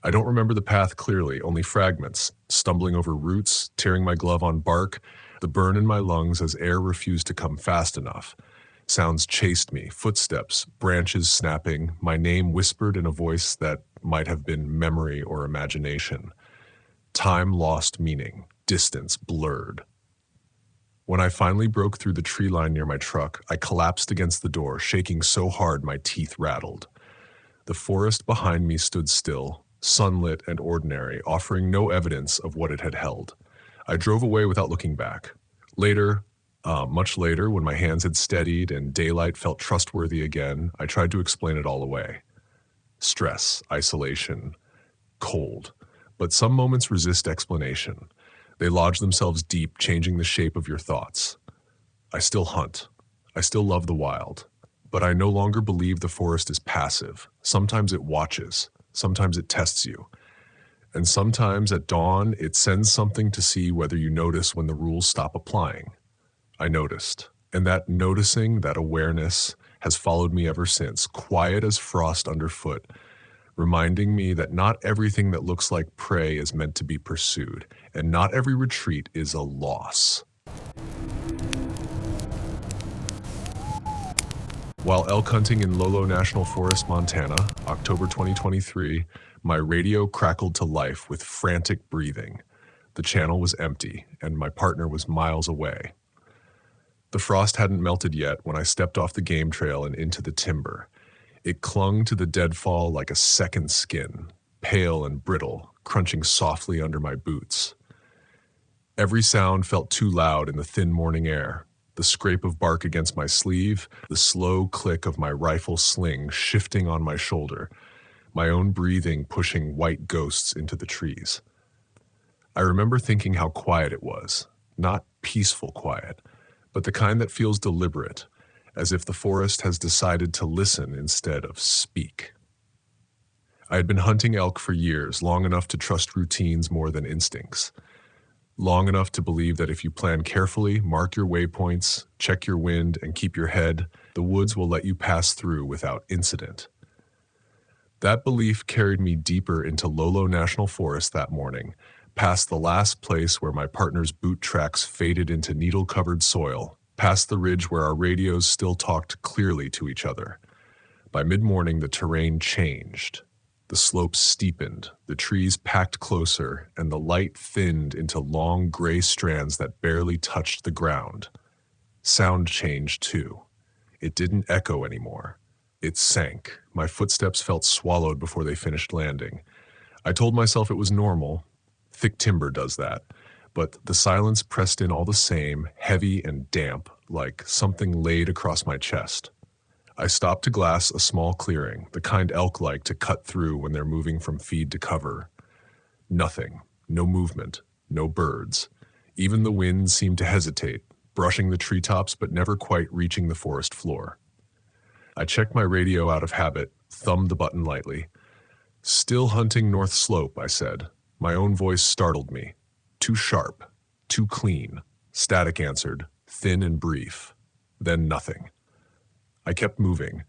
I don't remember the path clearly, only fragments, stumbling over roots, tearing my glove on bark, the burn in my lungs as air refused to come fast enough. Sounds chased me, footsteps, branches snapping, my name whispered in a voice that might have been memory or imagination. Time lost meaning, distance blurred. When I finally broke through the tree line near my truck, I collapsed against the door, shaking so hard my teeth rattled. The forest behind me stood still, sunlit and ordinary, offering no evidence of what it had held. I drove away without looking back. Later, much later, when my hands had steadied and daylight felt trustworthy again, I tried to explain it all away. Stress, isolation, cold. But some moments resist explanation. They lodge themselves deep, changing the shape of your thoughts. I still hunt. I still love the wild. But I no longer believe the forest is passive. Sometimes it watches. Sometimes it tests you. And sometimes at dawn, it sends something to see whether you notice when the rules stop applying. I noticed. And that noticing, that awareness, has followed me ever since, quiet as frost underfoot, reminding me that not everything that looks like prey is meant to be pursued, and not every retreat is a loss. While elk hunting in Lolo National Forest, Montana, October 2023, my radio crackled to life with frantic breathing. The channel was empty, and my partner was miles away. The frost hadn't melted yet when I stepped off the game trail and into the timber. It clung to the deadfall like a second skin, pale and brittle, crunching softly under my boots. Every sound felt too loud in the thin morning air. The scrape of bark against my sleeve, the slow click of my rifle sling shifting on my shoulder, my own breathing pushing white ghosts into the trees. I remember thinking how quiet it was, not peaceful quiet, but the kind that feels deliberate, as if the forest has decided to listen instead of speak. I had been hunting elk for years, long enough to trust routines more than instincts. Long enough to believe that if you plan carefully, mark your waypoints, check your wind, and keep your head, the woods will let you pass through without incident. That belief carried me deeper into Lolo National Forest that morning, past the last place where my partner's boot tracks faded into needle-covered soil, past the ridge where our radios still talked clearly to each other. By mid-morning, the terrain changed. The slopes steepened, the trees packed closer, and the light thinned into long gray strands that barely touched the ground. Sound changed too. It didn't echo anymore. It sank. My footsteps felt swallowed before they finished landing. I told myself it was normal. Thick timber does that. But the silence pressed in all the same, heavy and damp, like something laid across my chest. I stopped to glass a small clearing, the kind elk like to cut through when they're moving from feed to cover. Nothing. No movement. No birds. Even the wind seemed to hesitate, brushing the treetops but never quite reaching the forest floor. I checked my radio out of habit, thumbed the button lightly. "Still hunting North Slope," I said. My own voice startled me. Too sharp. Too clean. Static answered, thin and brief. Then nothing. I kept moving,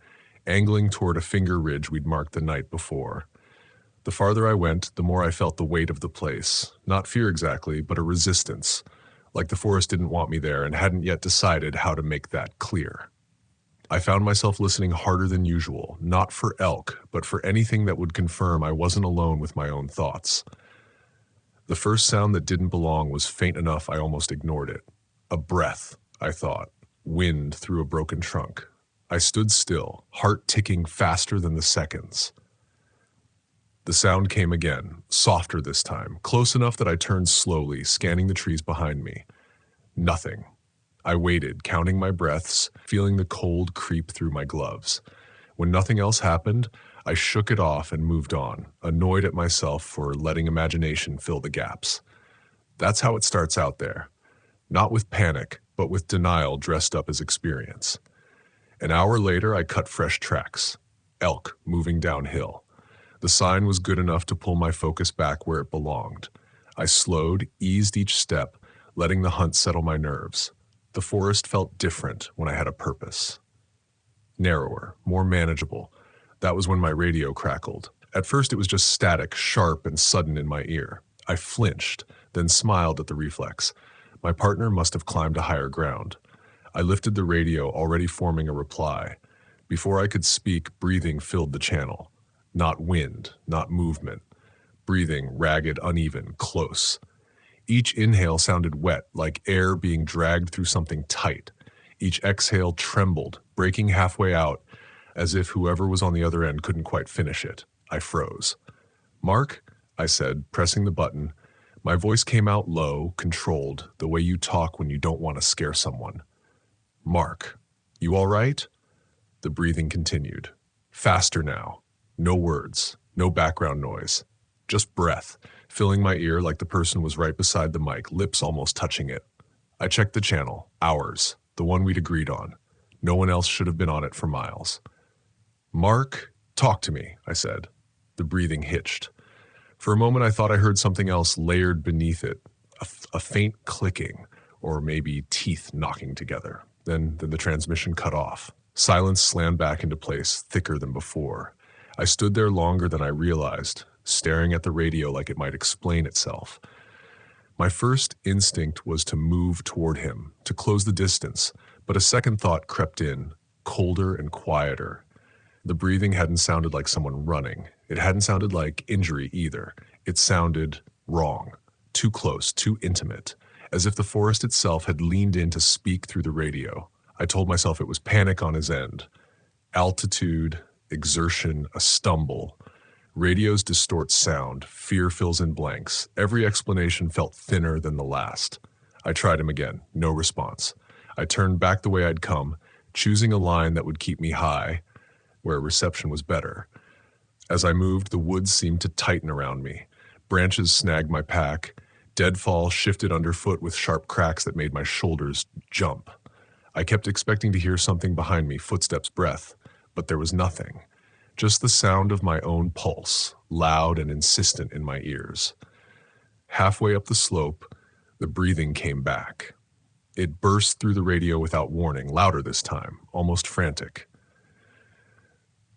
angling toward a finger ridge we'd marked the night before. The farther I went, the more I felt the weight of the place. Not fear exactly, but a resistance, like the forest didn't want me there and hadn't yet decided how to make that clear. I found myself listening harder than usual, not for elk, but for anything that would confirm I wasn't alone with my own thoughts. The first sound that didn't belong was faint enough I almost ignored it. A breath, I thought, wind through a broken trunk. I stood still, heart ticking faster than the seconds. The sound came again, softer this time, close enough that I turned slowly, scanning the trees behind me. Nothing. I waited, counting my breaths, feeling the cold creep through my gloves. When nothing else happened, I shook it off and moved on, annoyed at myself for letting imagination fill the gaps. That's how it starts out there. Not with panic, but with denial dressed up as experience. An hour later, I cut fresh tracks. Elk moving downhill. The sign was good enough to pull my focus back where it belonged. I slowed, eased each step, letting the hunt settle my nerves. The forest felt different when I had a purpose. Narrower, more manageable. That was when my radio crackled. At first, it was just static, sharp, and sudden in my ear. I flinched, then smiled at the reflex. My partner must have climbed to higher ground. I lifted the radio, already forming a reply. Before I could speak, breathing filled the channel. Not wind, not movement. Breathing, ragged, uneven, close. Each inhale sounded wet, like air being dragged through something tight. Each exhale trembled, breaking halfway out, as if whoever was on the other end couldn't quite finish it. I froze. "Mark," I said, pressing the button. My voice came out low, controlled, the way you talk when you don't want to scare someone. "Mark, you all right?" The breathing continued. Faster now. No words, no background noise. Just breath, filling my ear like the person was right beside the mic, lips almost touching it. I checked the channel. Ours. The one we'd agreed on. No one else should have been on it for miles. "Mark, talk to me," I said. The breathing hitched. For a moment I thought I heard something else layered beneath it. A faint clicking, or maybe teeth knocking together. Then the transmission cut off. Silence slammed back into place, thicker than before. I stood there longer than I realized, staring at the radio like it might explain itself. My first instinct was to move toward him, to close the distance, but a second thought crept in, colder and quieter. The breathing hadn't sounded like someone running. It hadn't sounded like injury either. It sounded wrong, too close, too intimate, as if the forest itself had leaned in to speak through the radio. I told myself it was panic on his end. Altitude, exertion, a stumble. Radios distort sound, fear fills in blanks. Every explanation felt thinner than the last. I tried him again, no response. I turned back the way I'd come, choosing a line that would keep me high, where reception was better. As I moved, the woods seemed to tighten around me. Branches snagged my pack. Deadfall shifted underfoot with sharp cracks that made my shoulders jump. I kept expecting to hear something behind me, footsteps, breath, but there was nothing. Just the sound of my own pulse, loud and insistent in my ears. Halfway up the slope, the breathing came back. It burst through the radio without warning, louder this time, almost frantic.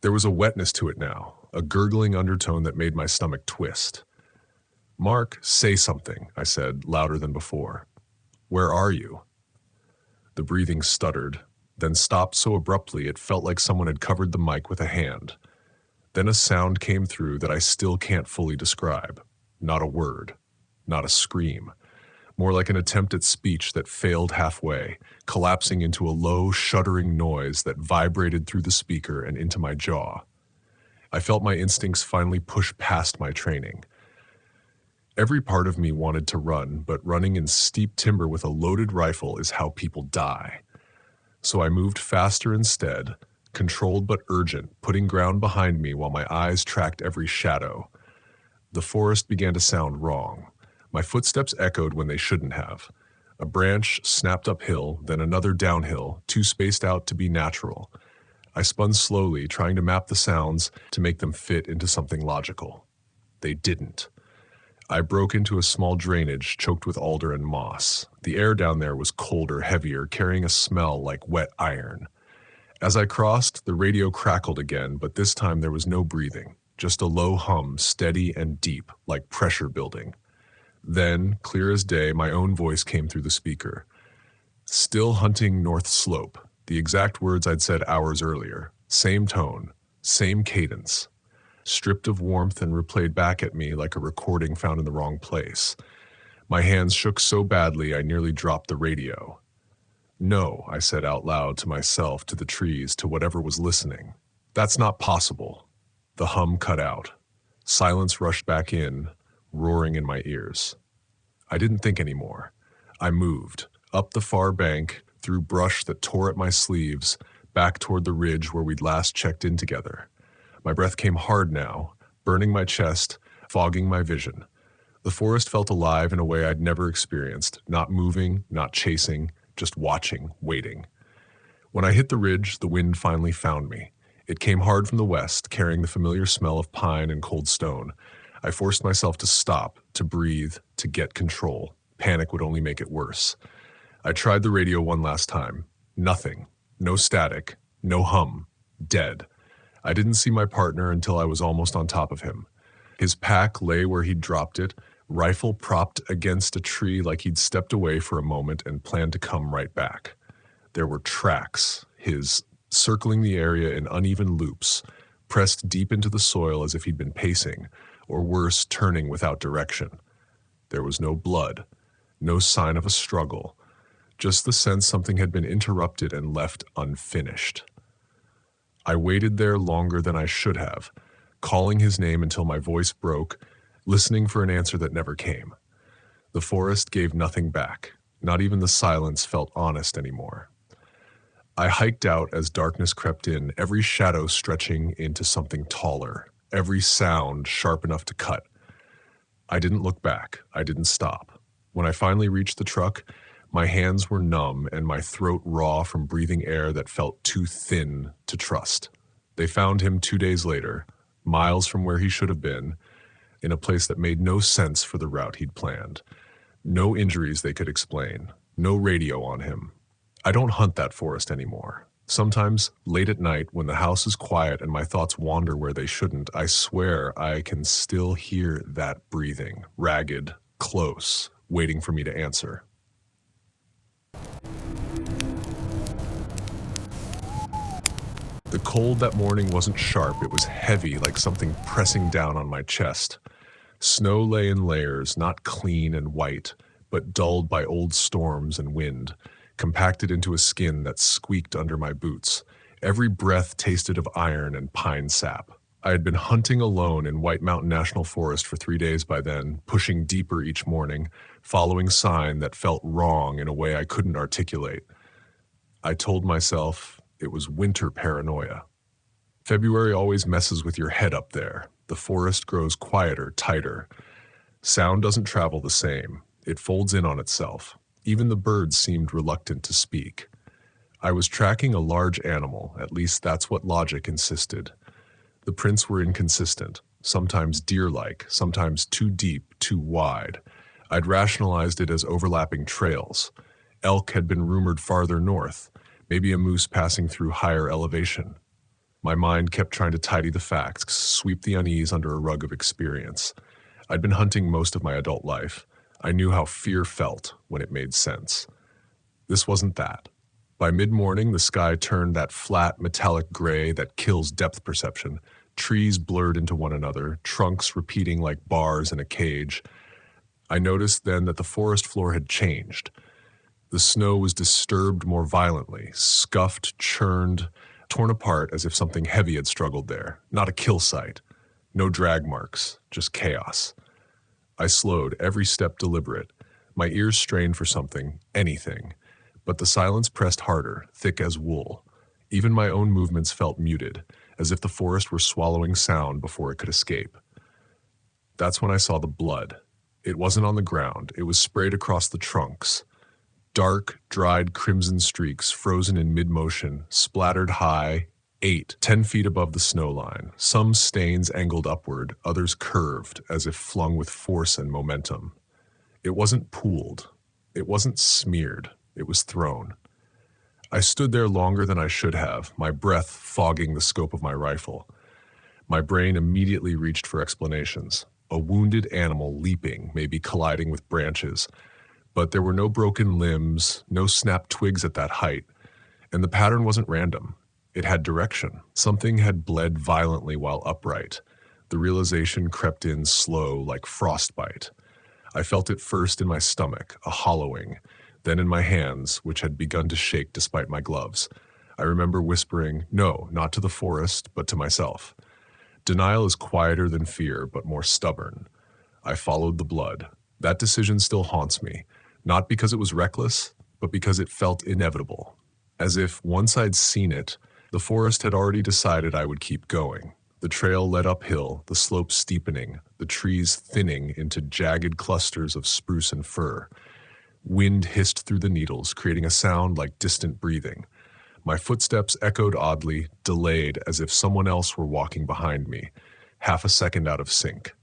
There was a wetness to it now, a gurgling undertone that made my stomach twist. "Mark, say something," I said, louder than before. "Where are you?" The breathing stuttered, then stopped so abruptly it felt like someone had covered the mic with a hand. Then a sound came through that I still can't fully describe. Not a word, not a scream. More like an attempt at speech that failed halfway, collapsing into a low, shuddering noise that vibrated through the speaker and into my jaw. I felt my instincts finally push past my training. Every part of me wanted to run, but running in steep timber with a loaded rifle is how people die. So I moved faster instead, controlled but urgent, putting ground behind me while my eyes tracked every shadow. The forest began to sound wrong. My footsteps echoed when they shouldn't have. A branch snapped uphill, then another downhill, too spaced out to be natural. I spun slowly, trying to map the sounds to make them fit into something logical. They didn't. I broke into a small drainage choked with alder and moss. The air down there was colder, heavier, carrying a smell like wet iron. As I crossed, the radio crackled again, but this time there was no breathing, just a low hum, steady and deep, like pressure building. Then, clear as day, my own voice came through the speaker. "Still hunting North Slope," the exact words I'd said hours earlier. Same tone, same cadence. Stripped of warmth and replayed back at me like a recording found in the wrong place. My hands shook so badly I nearly dropped the radio. "No," I said out loud to myself, to the trees, to whatever was listening. "That's not possible." The hum cut out. Silence rushed back in, roaring in my ears. I didn't think anymore. I moved, up the far bank, through brush that tore at my sleeves, back toward the ridge where we'd last checked in together. My breath came hard now, burning my chest, fogging my vision. The forest felt alive in a way I'd never experienced, not moving, not chasing, just watching, waiting. When I hit the ridge, the wind finally found me. It came hard from the west, carrying the familiar smell of pine and cold stone. I forced myself to stop, to breathe, to get control. Panic would only make it worse. I tried the radio one last time. Nothing. No static. No hum. Dead. I didn't see my partner until I was almost on top of him. His pack lay where he'd dropped it, rifle propped against a tree like he'd stepped away for a moment and planned to come right back. There were tracks, his circling the area in uneven loops, pressed deep into the soil as if he'd been pacing, or worse, turning without direction. There was no blood, no sign of a struggle, just the sense something had been interrupted and left unfinished. I waited there longer than I should have, calling his name until my voice broke, listening for an answer that never came. The forest gave nothing back. Not even the silence felt honest anymore. I hiked out as darkness crept in, every shadow stretching into something taller, every sound sharp enough to cut. I didn't look back. I didn't stop. When I finally reached the truck, my hands were numb and my throat raw from breathing air that felt too thin to trust. They found him 2 days later, miles from where he should have been, in a place that made no sense for the route he'd planned. No injuries they could explain. No radio on him. I don't hunt that forest anymore. Sometimes, late at night, when the house is quiet and my thoughts wander where they shouldn't, I swear I can still hear that breathing, ragged, close, waiting for me to answer. The cold that morning wasn't sharp, it was heavy, like something pressing down on my chest. Snow lay in layers, not clean and white, but dulled by old storms and wind, compacted into a skin that squeaked under my boots. Every breath tasted of iron and pine sap. I had been hunting alone in White Mountain National Forest for 3 days by then, pushing deeper each morning, following sign that felt wrong in a way I couldn't articulate. I told myself it was winter paranoia. February always messes with your head up there. The forest grows quieter, tighter. Sound doesn't travel the same. It folds in on itself. Even the birds seemed reluctant to speak. I was tracking a large animal, at least that's what logic insisted. The prints were inconsistent, sometimes deer-like, sometimes too deep, too wide. I'd rationalized it as overlapping trails. Elk had been rumored farther north, maybe a moose passing through higher elevation. My mind kept trying to tidy the facts, sweep the unease under a rug of experience. I'd been hunting most of my adult life. I knew how fear felt when it made sense. This wasn't that. By mid-morning, the sky turned that flat, metallic gray that kills depth perception. Trees blurred into one another, trunks repeating like bars in a cage. I noticed then that the forest floor had changed. The snow was disturbed more violently, scuffed, churned, torn apart as if something heavy had struggled there. Not a kill site. No drag marks, just chaos. I slowed, every step deliberate. My ears strained for something, anything. But the silence pressed harder, thick as wool. Even my own movements felt muted, as if the forest were swallowing sound before it could escape. That's when I saw the blood. It wasn't on the ground, it was sprayed across the trunks. Dark, dried crimson streaks, frozen in mid-motion, splattered high, 10 feet above the snow line. Some stains angled upward, others curved, as if flung with force and momentum. It wasn't pooled. It wasn't smeared. It was thrown. I stood there longer than I should have, my breath fogging the scope of my rifle. My brain immediately reached for explanations. A wounded animal leaping, maybe colliding with branches. But there were no broken limbs, no snapped twigs at that height. And the pattern wasn't random. It had direction. Something had bled violently while upright. The realization crept in slow, like frostbite. I felt it first in my stomach, a hollowing, then in my hands, which had begun to shake despite my gloves. I remember whispering, no, not to the forest, but to myself. Denial is quieter than fear, but more stubborn. I followed the blood. That decision still haunts me, not because it was reckless, but because it felt inevitable. As if, once I'd seen it, the forest had already decided I would keep going. The trail led uphill, the slope steepening, the trees thinning into jagged clusters of spruce and fir. Wind hissed through the needles, creating a sound like distant breathing. My footsteps echoed oddly, delayed, as if someone else were walking behind me, half a second out of sync.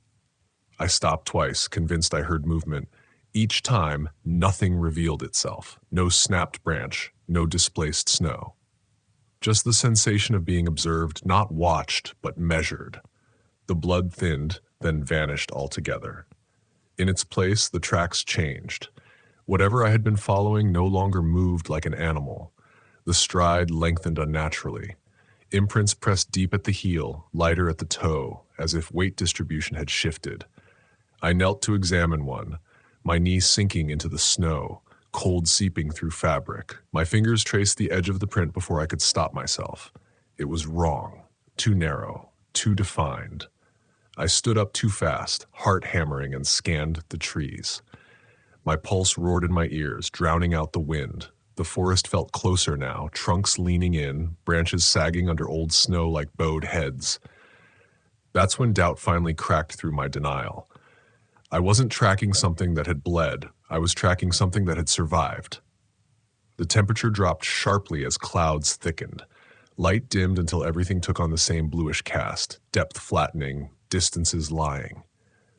I stopped twice, convinced I heard movement. Each time, nothing revealed itself. No snapped branch, no displaced snow. Just the sensation of being observed, not watched, but measured. The blood thinned, then vanished altogether. In its place, the tracks changed. Whatever I had been following no longer moved like an animal. The stride lengthened unnaturally. Imprints pressed deep at the heel, lighter at the toe, as if weight distribution had shifted. I knelt to examine one, my knee sinking into the snow, cold seeping through fabric. My fingers traced the edge of the print before I could stop myself. It was wrong, too narrow, too defined. I stood up too fast, heart hammering, and scanned the trees. My pulse roared in my ears, drowning out the wind. The forest felt closer now, trunks leaning in, branches sagging under old snow like bowed heads. That's when doubt finally cracked through my denial. I wasn't tracking something that had bled. I was tracking something that had survived. The temperature dropped sharply as clouds thickened. Light dimmed until everything took on the same bluish cast, depth flattening, distances lying.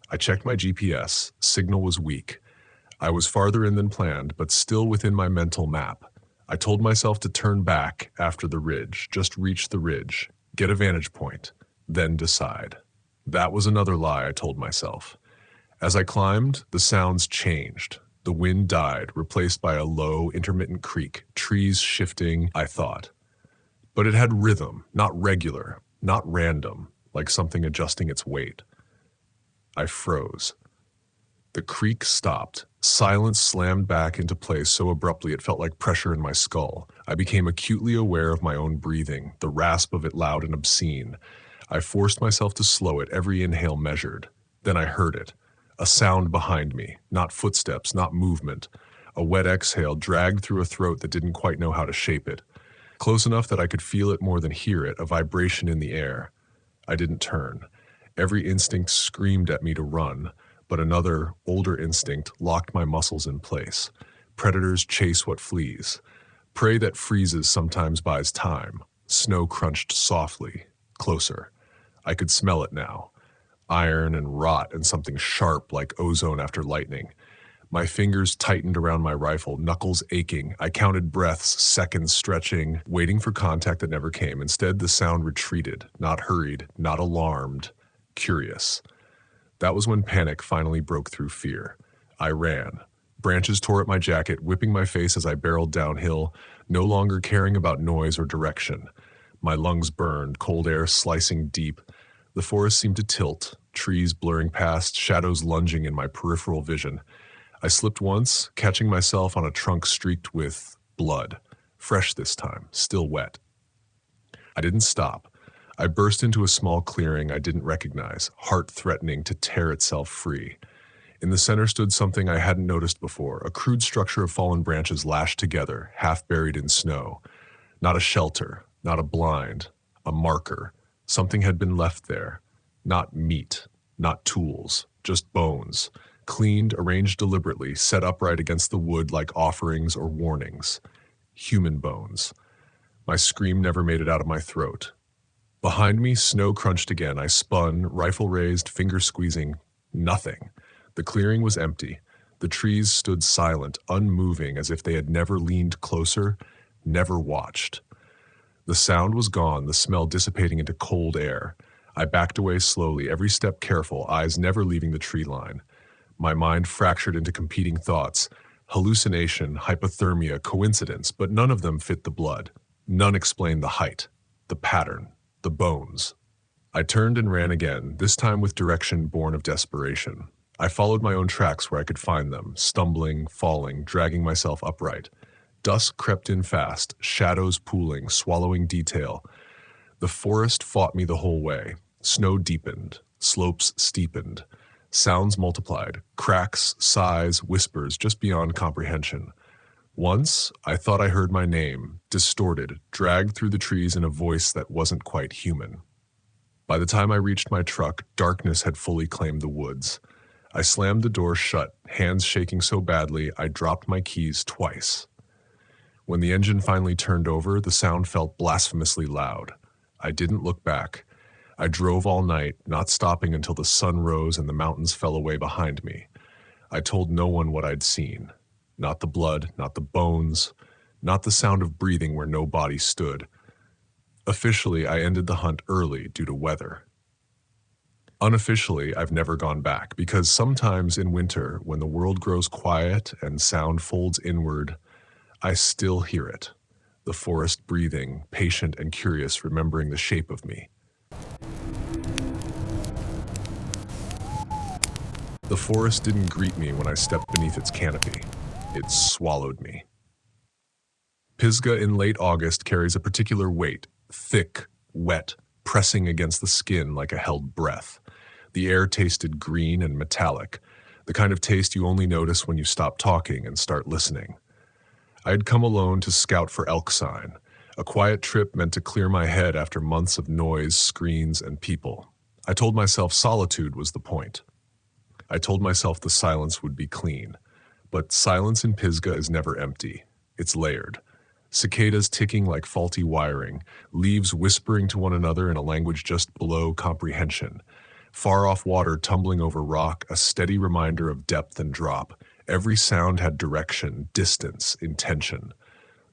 I checked my GPS. Signal was weak. I was farther in than planned, but still within my mental map. I told myself to turn back after the ridge, just reach the ridge, get a vantage point, then decide. That was another lie I told myself. As I climbed, the sounds changed. The wind died, replaced by a low, intermittent creak, trees shifting, I thought. But it had rhythm, not regular, not random, like something adjusting its weight. I froze. The creak stopped. Silence slammed back into place so abruptly it felt like pressure in my skull. I became acutely aware of my own breathing, the rasp of it loud and obscene. I forced myself to slow it, every inhale measured. Then I heard it. A sound behind me, not footsteps, not movement. A wet exhale dragged through a throat that didn't quite know how to shape it. Close enough that I could feel it more than hear it, a vibration in the air. I didn't turn. Every instinct screamed at me to run, but another, older instinct locked my muscles in place. Predators chase what flees. Prey that freezes sometimes buys time. Snow crunched softly, closer. I could smell it now. Iron and rot and something sharp like ozone after lightning. My fingers tightened around my rifle, knuckles aching. I counted breaths, seconds stretching, waiting for contact that never came. Instead, the sound retreated, not hurried, not alarmed, curious. That was when panic finally broke through fear. I ran. Branches tore at my jacket, whipping my face as I barreled downhill, no longer caring about noise or direction. My lungs burned, cold air slicing deep. The forest seemed to tilt, trees blurring past, shadows lunging in my peripheral vision. I slipped once, catching myself on a trunk streaked with blood. Fresh this time, still wet. I didn't stop. I burst into a small clearing I didn't recognize, heart threatening to tear itself free. In the center stood something I hadn't noticed before, a crude structure of fallen branches lashed together, half buried in snow. Not a shelter, not a blind, a marker. Something had been left there. Not meat, not tools, just bones. Cleaned, arranged deliberately, set upright against the wood like offerings or warnings. Human bones. My scream never made it out of my throat. Behind me, snow crunched again. I spun, rifle raised, finger squeezing. Nothing. The clearing was empty. The trees stood silent, unmoving, as if they had never leaned closer, never watched. The sound was gone, the smell dissipating into cold air. I backed away slowly, every step careful, eyes never leaving the tree line. My mind fractured into competing thoughts. Hallucination, hypothermia, coincidence, but none of them fit the blood. None explained the height, the pattern, the bones. I turned and ran again, this time with direction born of desperation. I followed my own tracks where I could find them, stumbling, falling, dragging myself upright. Dusk crept in fast, shadows pooling, swallowing detail. The forest fought me the whole way. Snow deepened, slopes steepened. Sounds multiplied, cracks, sighs, whispers just beyond comprehension. Once, I thought I heard my name, distorted, dragged through the trees in a voice that wasn't quite human. By the time I reached my truck, darkness had fully claimed the woods. I slammed the door shut, hands shaking so badly I dropped my keys twice. When the engine finally turned over, the sound felt blasphemously loud. I didn't look back. I drove all night, not stopping until the sun rose and the mountains fell away behind me. I told no one what I'd seen. Not the blood, not the bones, not the sound of breathing where no body stood. Officially, I ended the hunt early due to weather. Unofficially, I've never gone back, because sometimes in winter, when the world grows quiet and sound folds inward, I still hear it. The forest breathing, patient and curious, remembering the shape of me. The forest didn't greet me when I stepped beneath its canopy. It swallowed me. Pisgah in late August carries a particular weight, thick, wet, pressing against the skin like a held breath. The air tasted green and metallic, the kind of taste you only notice when you stop talking and start listening. I had come alone to scout for elk sign, a quiet trip meant to clear my head after months of noise, screens, and people. I told myself solitude was the point. I told myself the silence would be clean. But silence in Pisgah is never empty. It's layered. Cicadas ticking like faulty wiring, leaves whispering to one another in a language just below comprehension. Far-off water tumbling over rock, a steady reminder of depth and drop. Every sound had direction, distance, intention.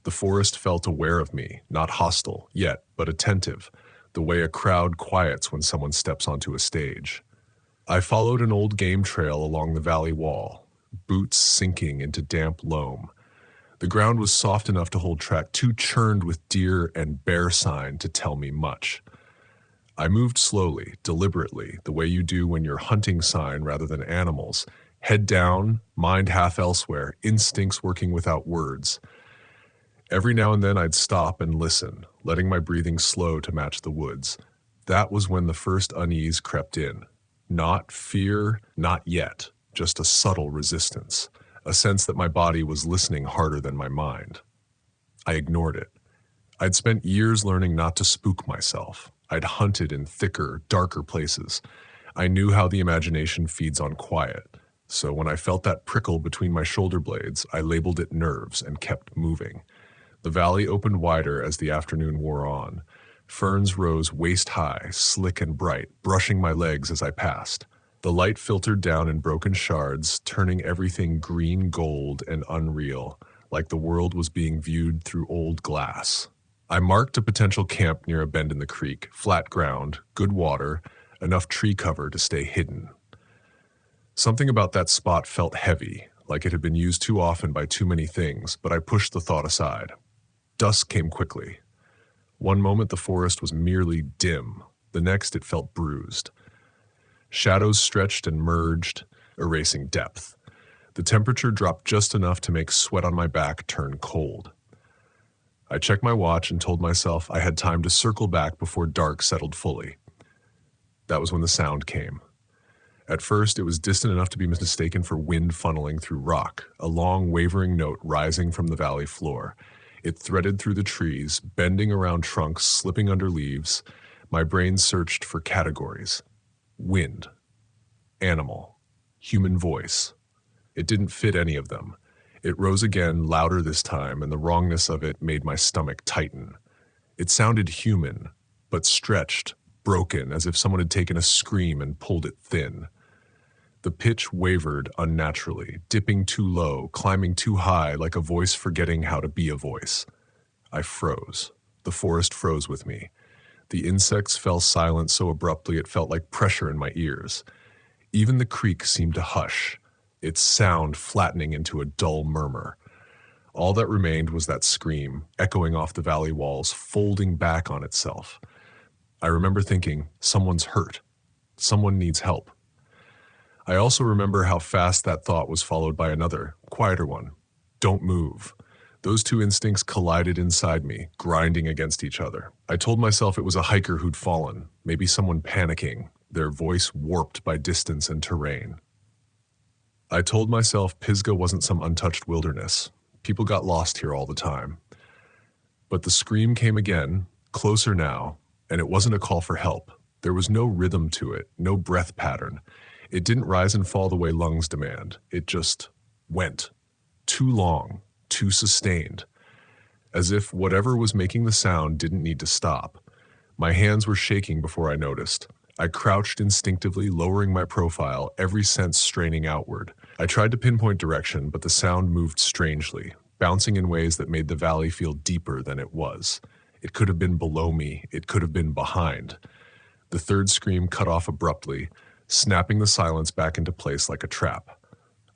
The forest felt aware of me, not hostile yet, but attentive, the way a crowd quiets when someone steps onto a stage. I followed an old game trail along the valley wall, boots sinking into damp loam. The ground was soft enough to hold track, too churned with deer and bear sign to tell me much. I moved slowly, deliberately, the way you do when you're hunting sign rather than animals. Head down, mind half elsewhere, instincts working without words. Every now and then I'd stop and listen, letting my breathing slow to match the woods. That was when the first unease crept in. Not fear, not yet, just a subtle resistance, a sense that my body was listening harder than my mind. I ignored it. I'd spent years learning not to spook myself. I'd hunted in thicker, darker places. I knew how the imagination feeds on quiet. So when I felt that prickle between my shoulder blades, I labeled it nerves and kept moving. The valley opened wider as the afternoon wore on. Ferns rose waist-high, slick and bright, brushing my legs as I passed. The light filtered down in broken shards, turning everything green gold and unreal, like the world was being viewed through old glass. I marked a potential camp near a bend in the creek, flat ground, good water, enough tree cover to stay hidden. Something about that spot felt heavy, like it had been used too often by too many things, but I pushed the thought aside. Dusk came quickly. One moment the forest was merely dim, the next it felt bruised. Shadows stretched and merged, erasing depth. The temperature dropped just enough to make sweat on my back turn cold. I checked my watch and told myself I had time to circle back before dark settled fully. That was when the sound came. At first, it was distant enough to be mistaken for wind funneling through rock, a long, wavering note rising from the valley floor. It threaded through the trees, bending around trunks, slipping under leaves. My brain searched for categories. Wind, animal, human voice. It didn't fit any of them. It rose again, louder this time, and the wrongness of it made my stomach tighten. It sounded human, but stretched, broken, as if someone had taken a scream and pulled it thin. The pitch wavered unnaturally, dipping too low, climbing too high, like a voice forgetting how to be a voice. I froze. The forest froze with me. The insects fell silent so abruptly it felt like pressure in my ears. Even the creek seemed to hush, its sound flattening into a dull murmur. All that remained was that scream, echoing off the valley walls, folding back on itself. I remember thinking, someone's hurt. Someone needs help. I also remember how fast that thought was followed by another, quieter one. Don't move. Those two instincts collided inside me, grinding against each other. I told myself it was a hiker who'd fallen, maybe someone panicking, their voice warped by distance and terrain. I told myself Pisgah wasn't some untouched wilderness. People got lost here all the time. But the scream came again, closer now, and it wasn't a call for help. There was no rhythm to it, no breath pattern. It didn't rise and fall the way lungs demand. It just went. Too long, too sustained. As if whatever was making the sound didn't need to stop. My hands were shaking before I noticed. I crouched instinctively, lowering my profile, every sense straining outward. I tried to pinpoint direction, but the sound moved strangely, bouncing in ways that made the valley feel deeper than it was. It could have been below me. It could have been behind. The third scream cut off abruptly, snapping the silence back into place like a trap.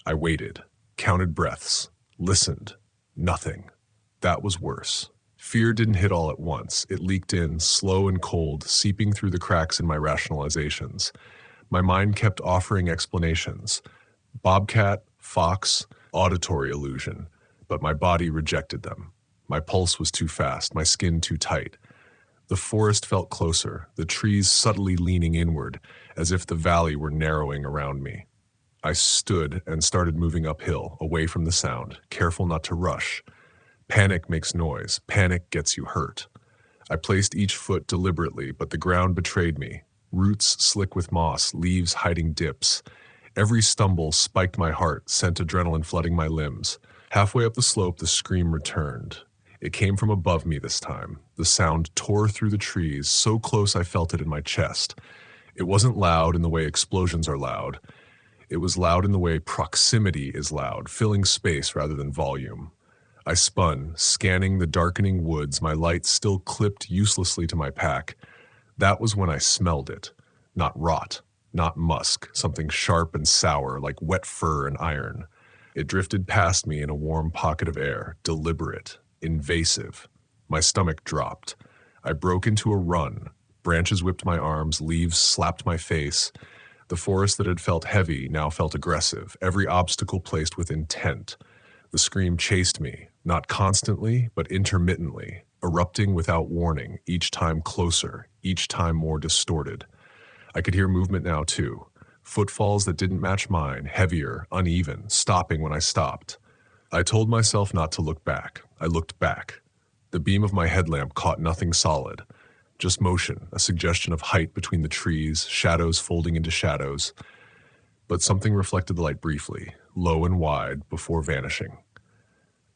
I waited, counted breaths, listened. Nothing. That was worse. Fear didn't hit all at once. It leaked in, slow and cold, seeping through the cracks in my rationalizations. My mind kept offering explanations. Bobcat, fox, auditory illusion. But my body rejected them. My pulse was too fast, my skin too tight. The forest felt closer, the trees subtly leaning inward, as if the valley were narrowing around me. I stood and started moving uphill, away from the sound, careful not to rush. Panic makes noise. Panic gets you hurt. I placed each foot deliberately, but the ground betrayed me. Roots slick with moss, leaves hiding dips. Every stumble spiked my heart, sent adrenaline flooding my limbs. Halfway up the slope, the scream returned. It came from above me this time. The sound tore through the trees, so close I felt it in my chest. It wasn't loud in the way explosions are loud. It was loud in the way proximity is loud, filling space rather than volume. I spun, scanning the darkening woods, my light still clipped uselessly to my pack. That was when I smelled it. Not rot, not musk, something sharp and sour, like wet fur and iron. It drifted past me in a warm pocket of air, deliberate, invasive. My stomach dropped. I broke into a run. Branches whipped my arms, leaves slapped my face. The forest that had felt heavy now felt aggressive, every obstacle placed with intent. The scream chased me, not constantly, but intermittently. erupting without warning, each time closer, each time more distorted. I could hear movement now, too. Footfalls that didn't match mine, heavier, uneven, stopping when I stopped. I told myself not to look back. I looked back. The beam of my headlamp caught nothing solid. Just motion, a suggestion of height between the trees, shadows folding into shadows. But something reflected the light briefly, low and wide, before vanishing.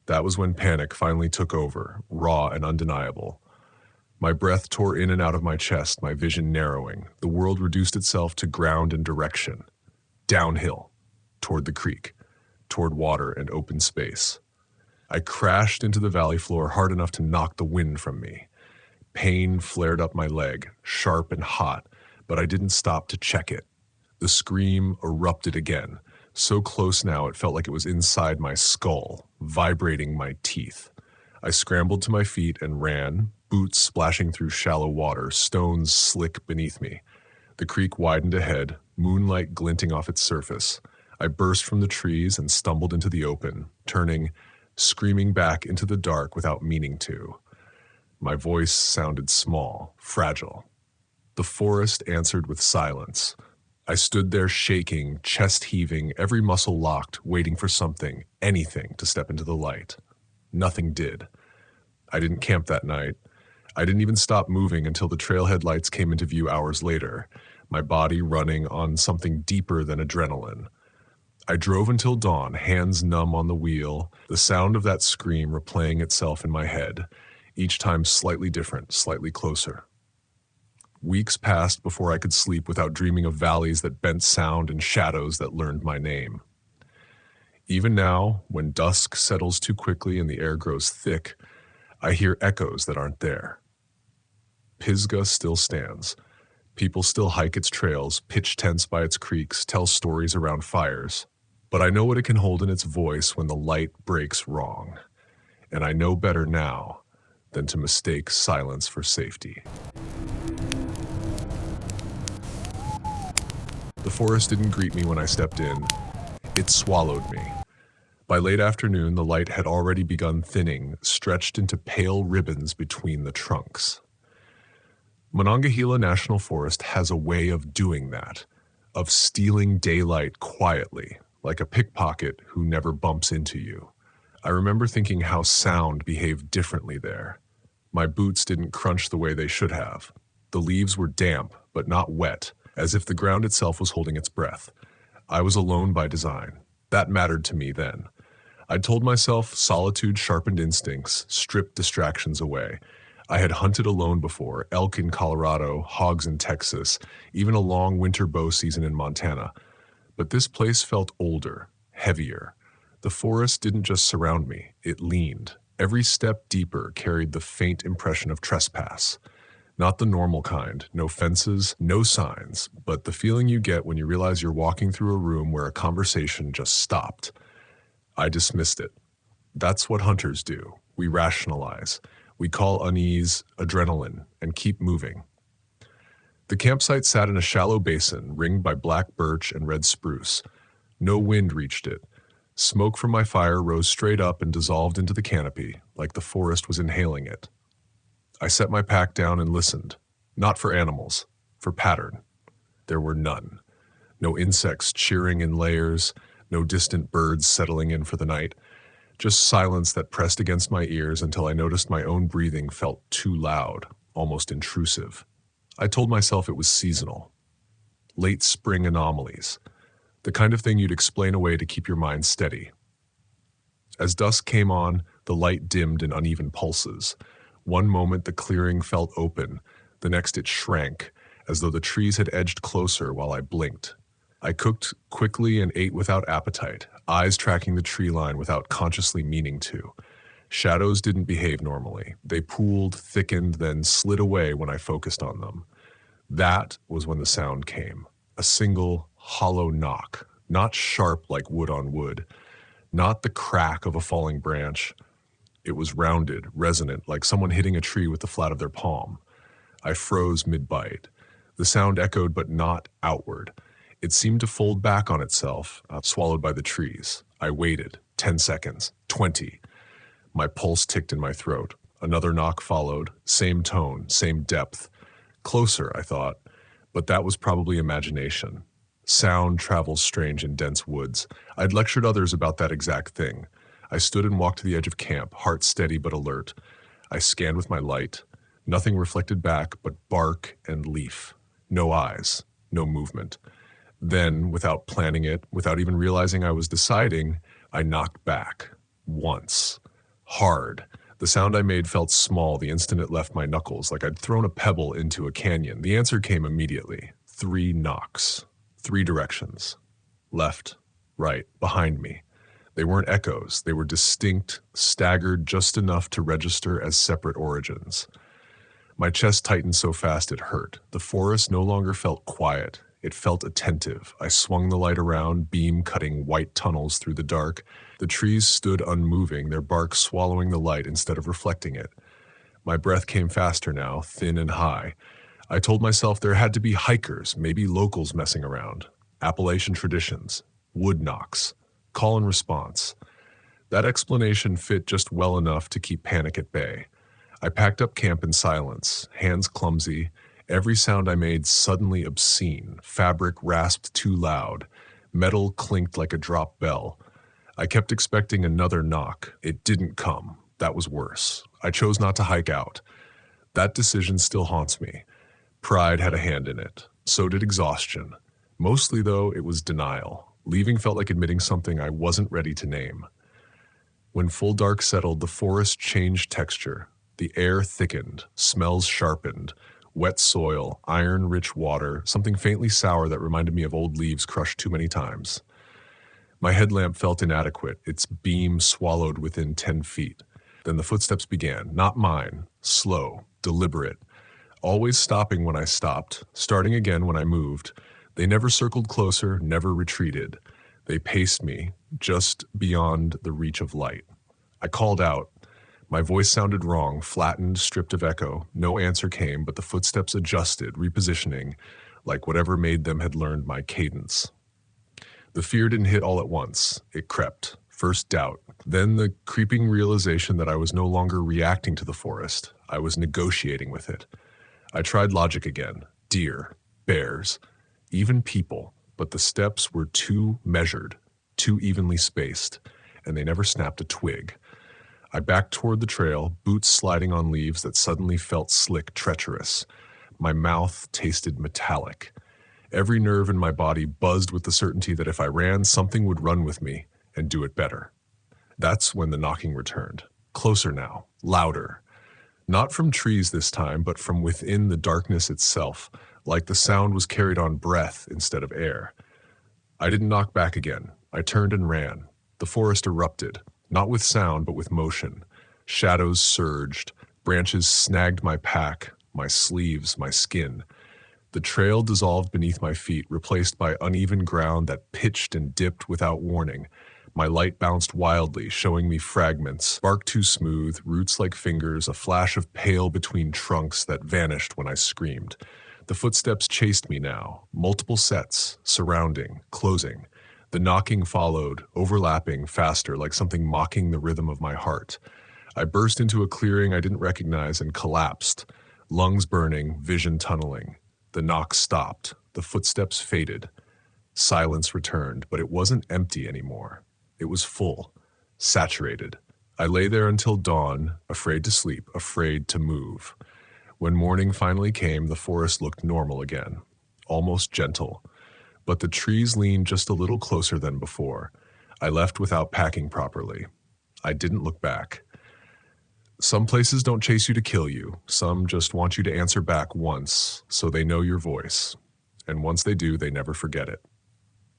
That was when panic finally took over, raw and undeniable. My breath tore in and out of my chest, my vision narrowing. The world reduced itself to ground and direction. Downhill, toward the creek, toward water and open space. I crashed into the valley floor hard enough to knock the wind from me. Pain flared up my leg, sharp and hot, but I didn't stop to check it. The scream erupted again, so close now it felt like it was inside my skull, vibrating my teeth. I scrambled to my feet and ran, boots splashing through shallow water, stones slick beneath me. The creek widened ahead, moonlight glinting off its surface. I burst from the trees and stumbled into the open, turning, screaming back into the dark without meaning to. My voice sounded small, fragile. The forest answered with silence. I stood there shaking, chest heaving, every muscle locked, waiting for something, anything, to step into the light. Nothing did. I didn't camp that night. I didn't even stop moving until the trailhead lights came into view hours later, my body running on something deeper than adrenaline. I drove until dawn, hands numb on the wheel, the sound of that scream replaying itself in my head, each time slightly different, slightly closer. Weeks passed before I could sleep without dreaming of valleys that bent sound and shadows that learned my name. Even now, when dusk settles too quickly and the air grows thick, I hear echoes that aren't there. Pisgah still stands. People still hike its trails, pitch tents by its creeks, tell stories around fires. But I know what it can hold in its voice when the light breaks wrong. And I know better now than to mistake silence for safety. The forest didn't greet me when I stepped in. It swallowed me. By late afternoon, the light had already begun thinning, stretched into pale ribbons between the trunks. Monongahela National Forest has a way of doing that, of stealing daylight quietly, like a pickpocket who never bumps into you. I remember thinking how sound behaved differently there. My boots didn't crunch the way they should have. The leaves were damp, but not wet, as if the ground itself was holding its breath. I was alone by design. That mattered to me then. I'd told myself solitude sharpened instincts, stripped distractions away. I had hunted alone before, elk in Colorado, hogs in Texas, even a long winter bow season in Montana. But this place felt older, heavier. The forest didn't just surround me, it leaned. Every step deeper carried the faint impression of trespass. Not the normal kind, no fences, no signs, but the feeling you get when you realize you're walking through a room where a conversation just stopped. I dismissed it. That's what hunters do. We rationalize. We call unease adrenaline and keep moving. The campsite sat in a shallow basin ringed by black birch and red spruce. No wind reached it. Smoke from my fire rose straight up and dissolved into the canopy, like the forest was inhaling it. I set my pack down and listened, not for animals, for pattern. There were none. No insects cheering in layers, no distant birds settling in for the night, just silence that pressed against my ears until I noticed my own breathing felt too loud, almost intrusive. I told myself it was seasonal. Late spring anomalies, the kind of thing you'd explain away to keep your mind steady. As dusk came on, the light dimmed in uneven pulses. One moment the clearing felt open, the next it shrank, as though the trees had edged closer while I blinked. I cooked quickly and ate without appetite, eyes tracking the tree line without consciously meaning to. Shadows didn't behave normally. They pooled, thickened, then slid away when I focused on them. That was when the sound came. A single, hollow knock, not sharp like wood on wood, not the crack of a falling branch. It was rounded, resonant, like someone hitting a tree with the flat of their palm. I froze mid-bite. The sound echoed, but not outward. It seemed to fold back on itself, swallowed by the trees. I waited. 10 seconds. 20. My pulse ticked in my throat. Another knock followed, same tone, same depth. Closer, I thought, but that was probably imagination. Sound travels strange in dense woods. I'd lectured others about that exact thing. I stood and walked to the edge of camp, heart steady but alert. I scanned with my light. Nothing reflected back but bark and leaf. No eyes, no movement. Then, without planning it, without even realizing I was deciding, I knocked back. Once. Hard. The sound I made felt small the instant it left my knuckles, like I'd thrown a pebble into a canyon. The answer came immediately. 3 knocks. 3 directions. Left, right, behind me. They weren't echoes. They were distinct, staggered just enough to register as separate origins. My chest tightened so fast it hurt. The forest no longer felt quiet. It felt attentive. I swung the light around, beam cutting white tunnels through the dark. The trees stood unmoving, their bark swallowing the light instead of reflecting it. My breath came faster now, thin and high. I told myself there had to be hikers, maybe locals messing around. Appalachian traditions. Wood knocks. Call and response. That explanation fit just well enough to keep panic at bay. I packed up camp in silence, hands clumsy. Every sound I made suddenly obscene. Fabric rasped too loud. Metal clinked like a drop bell. I kept expecting another knock. It didn't come. That was worse. I chose not to hike out. That decision still haunts me. Pride had a hand in it. So did exhaustion. Mostly, though, it was denial. Leaving felt like admitting something I wasn't ready to name. When full dark settled, the forest changed texture. The air thickened, smells sharpened. Wet soil, iron-rich water, something faintly sour that reminded me of old leaves crushed too many times. My headlamp felt inadequate, its beam swallowed within 10 feet. Then the footsteps began, not mine, slow, deliberate, always stopping when I stopped, starting again when I moved. They never circled closer, never retreated. They paced me, just beyond the reach of light. I called out. My voice sounded wrong, flattened, stripped of echo. No answer came, but the footsteps adjusted, repositioning, like whatever made them had learned my cadence. The fear didn't hit all at once. It crept. First doubt, then the creeping realization that I was no longer reacting to the forest. I was negotiating with it. I tried logic again. Deer, bears, even people, but the steps were too measured, too evenly spaced, and they never snapped a twig. I backed toward the trail, boots sliding on leaves that suddenly felt slick, treacherous. My mouth tasted metallic. Every nerve in my body buzzed with the certainty that if I ran, something would run with me and do it better. That's when the knocking returned. Closer now, louder. Not from trees this time, but from within the darkness itself, like the sound was carried on breath instead of air. I didn't knock back again. I turned and ran. The forest erupted. Not with sound, but with motion. Shadows surged. Branches snagged my pack, my sleeves, my skin. The trail dissolved beneath my feet, replaced by uneven ground that pitched and dipped without warning. My light bounced wildly, showing me fragments, bark too smooth, roots like fingers, a flash of pale between trunks that vanished when I screamed. The footsteps chased me now, multiple sets, surrounding, closing. The knocking followed, overlapping faster, like something mocking the rhythm of my heart. I burst into a clearing I didn't recognize and collapsed, lungs burning, vision tunneling. The knock stopped. The footsteps faded. Silence returned, but it wasn't empty anymore. It was full, saturated. I lay there until dawn, afraid to sleep, afraid to move. When morning finally came, the forest looked normal again, almost gentle. But the trees leaned just a little closer than before. I left without packing properly. I didn't look back. Some places don't chase you to kill you. Some just want you to answer back once, so they know your voice. And once they do, they never forget it.